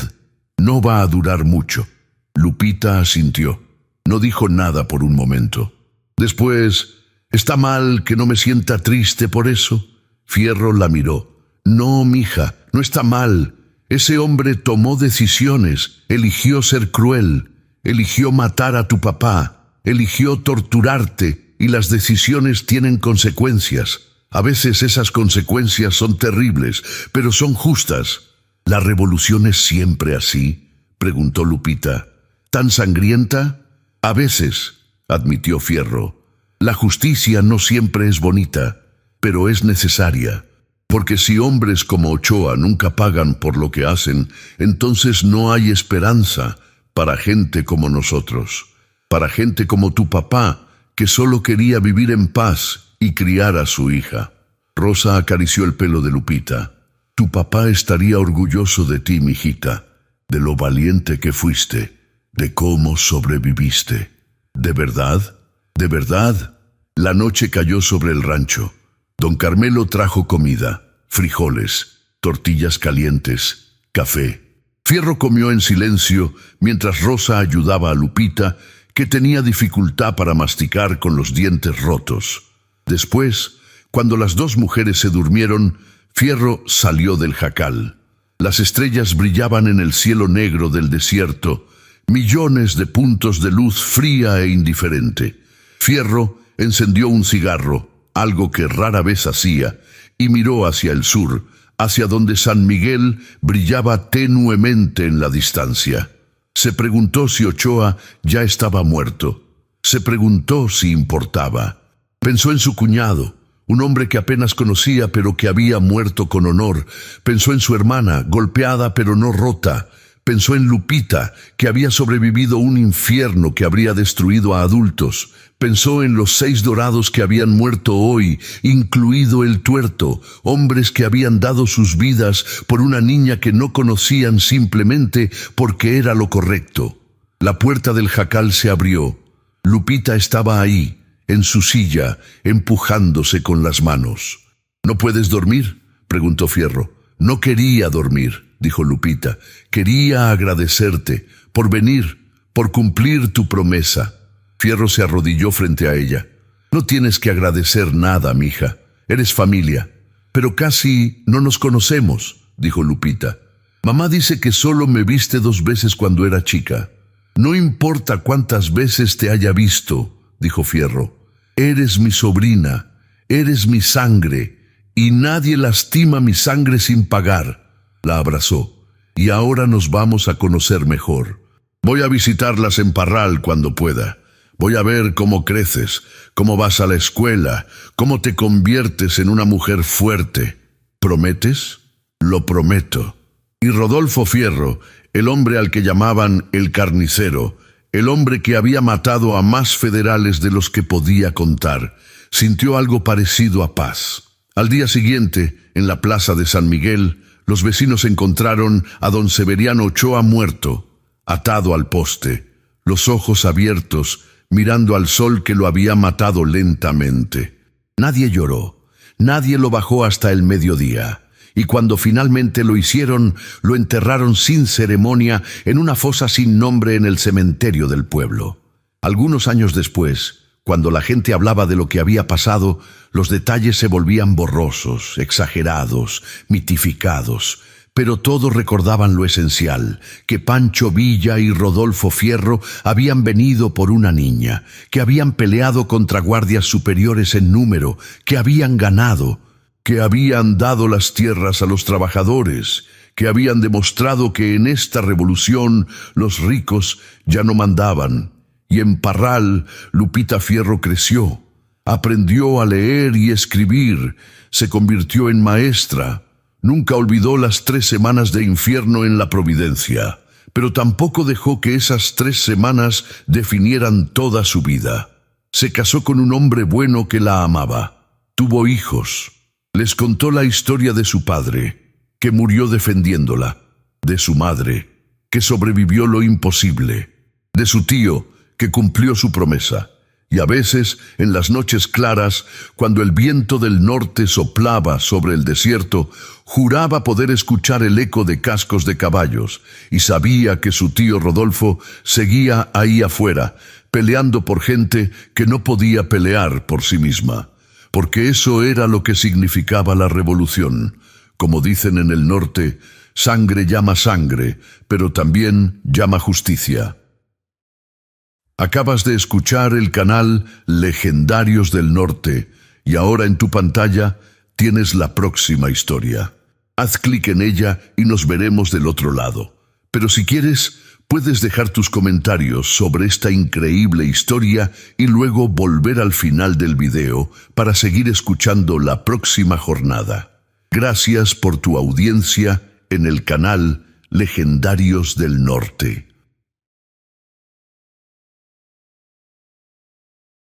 No va a durar mucho. Lupita asintió. No dijo nada por un momento. Después, ¿está mal que no me sienta triste por eso? Fierro la miró. No, mija, no está mal. Ese hombre tomó decisiones, eligió ser cruel, eligió matar a tu papá, eligió torturarte. Y las decisiones tienen consecuencias. A veces esas consecuencias son terribles, pero son justas. ¿La revolución es siempre así?, preguntó Lupita. ¿Tan sangrienta? A veces, admitió Fierro. La justicia no siempre es bonita, pero es necesaria. Porque si hombres como Ochoa nunca pagan por lo que hacen, entonces no hay esperanza para gente como nosotros, para gente como tu papá, que solo quería vivir en paz y criar a su hija. Rosa acarició el pelo de Lupita. Tu papá estaría orgulloso de ti, mijita, de lo valiente que fuiste, de cómo sobreviviste. ¿De verdad? ¿De verdad? La noche cayó sobre el rancho. Don Carmelo trajo comida, frijoles, tortillas calientes, café. Fierro comió en silencio mientras Rosa ayudaba a Lupita, que tenía dificultad para masticar con los dientes rotos. Después, cuando las dos mujeres se durmieron, Fierro salió del jacal. Las estrellas brillaban en el cielo negro del desierto, millones de puntos de luz fría e indiferente. Fierro encendió un cigarro, algo que rara vez hacía, y miró hacia el sur, hacia donde San Miguel brillaba tenuemente en la distancia. Se preguntó si Ochoa ya estaba muerto. Se preguntó si importaba. Pensó en su cuñado, un hombre que apenas conocía pero que había muerto con honor. Pensó en su hermana, golpeada pero no rota. Pensó en Lupita, que había sobrevivido un infierno que habría destruido a adultos. Pensó en los 6 dorados que habían muerto hoy, incluido el tuerto, hombres que habían dado sus vidas por una niña que no conocían simplemente porque era lo correcto. La puerta del jacal se abrió. Lupita estaba ahí, en su silla, empujándose con las manos. ¿No puedes dormir?, preguntó Fierro. No quería dormir, dijo Lupita. Quería agradecerte por venir, por cumplir tu promesa. Fierro se arrodilló frente a ella. No tienes que agradecer nada, mija. Eres familia. Pero casi no nos conocemos, dijo Lupita. Mamá dice que solo me viste 2 veces cuando era chica. No importa cuántas veces te haya visto, dijo Fierro. Eres mi sobrina, eres mi sangre, y nadie lastima mi sangre sin pagar. La abrazó. Y ahora nos vamos a conocer mejor. Voy a visitarlas en Parral cuando pueda. Voy a ver cómo creces, cómo vas a la escuela, cómo te conviertes en una mujer fuerte. ¿Prometes? Lo prometo. Y Rodolfo Fierro, el hombre al que llamaban el carnicero, el hombre que había matado a más federales de los que podía contar, sintió algo parecido a paz. Al día siguiente, en la plaza de San Miguel, los vecinos encontraron a don Severiano Ochoa muerto, atado al poste, los ojos abiertos, mirando al sol que lo había matado lentamente. Nadie lloró, nadie lo bajó hasta el mediodía, y cuando finalmente lo hicieron, lo enterraron sin ceremonia en una fosa sin nombre en el cementerio del pueblo. Algunos años después, cuando la gente hablaba de lo que había pasado, los detalles se volvían borrosos, exagerados, mitificados, pero todos recordaban lo esencial, que Pancho Villa y Rodolfo Fierro habían venido por una niña, que habían peleado contra guardias superiores en número, que habían ganado, que habían dado las tierras a los trabajadores, que habían demostrado que en esta revolución los ricos ya no mandaban. Y en Parral, Lupita Fierro creció, aprendió a leer y escribir, se convirtió en maestra. Nunca olvidó las 3 semanas de infierno en la Providencia, pero tampoco dejó que esas 3 semanas definieran toda su vida. Se casó con un hombre bueno que la amaba. Tuvo hijos. Les contó la historia de su padre, que murió defendiéndola, de su madre, que sobrevivió lo imposible, de su tío, que cumplió su promesa. Y a veces, en las noches claras, cuando el viento del norte soplaba sobre el desierto, juraba poder escuchar el eco de cascos de caballos, y sabía que su tío Rodolfo seguía ahí afuera, peleando por gente que no podía pelear por sí misma, porque eso era lo que significaba la revolución. Como dicen en el norte, sangre llama sangre, pero también llama justicia. Acabas de escuchar el canal Legendarios del Norte y ahora en tu pantalla tienes la próxima historia. Haz clic en ella y nos veremos del otro lado. Pero si quieres, puedes dejar tus comentarios sobre esta increíble historia y luego volver al final del video para seguir escuchando la próxima jornada. Gracias por tu audiencia en el canal Legendarios del Norte.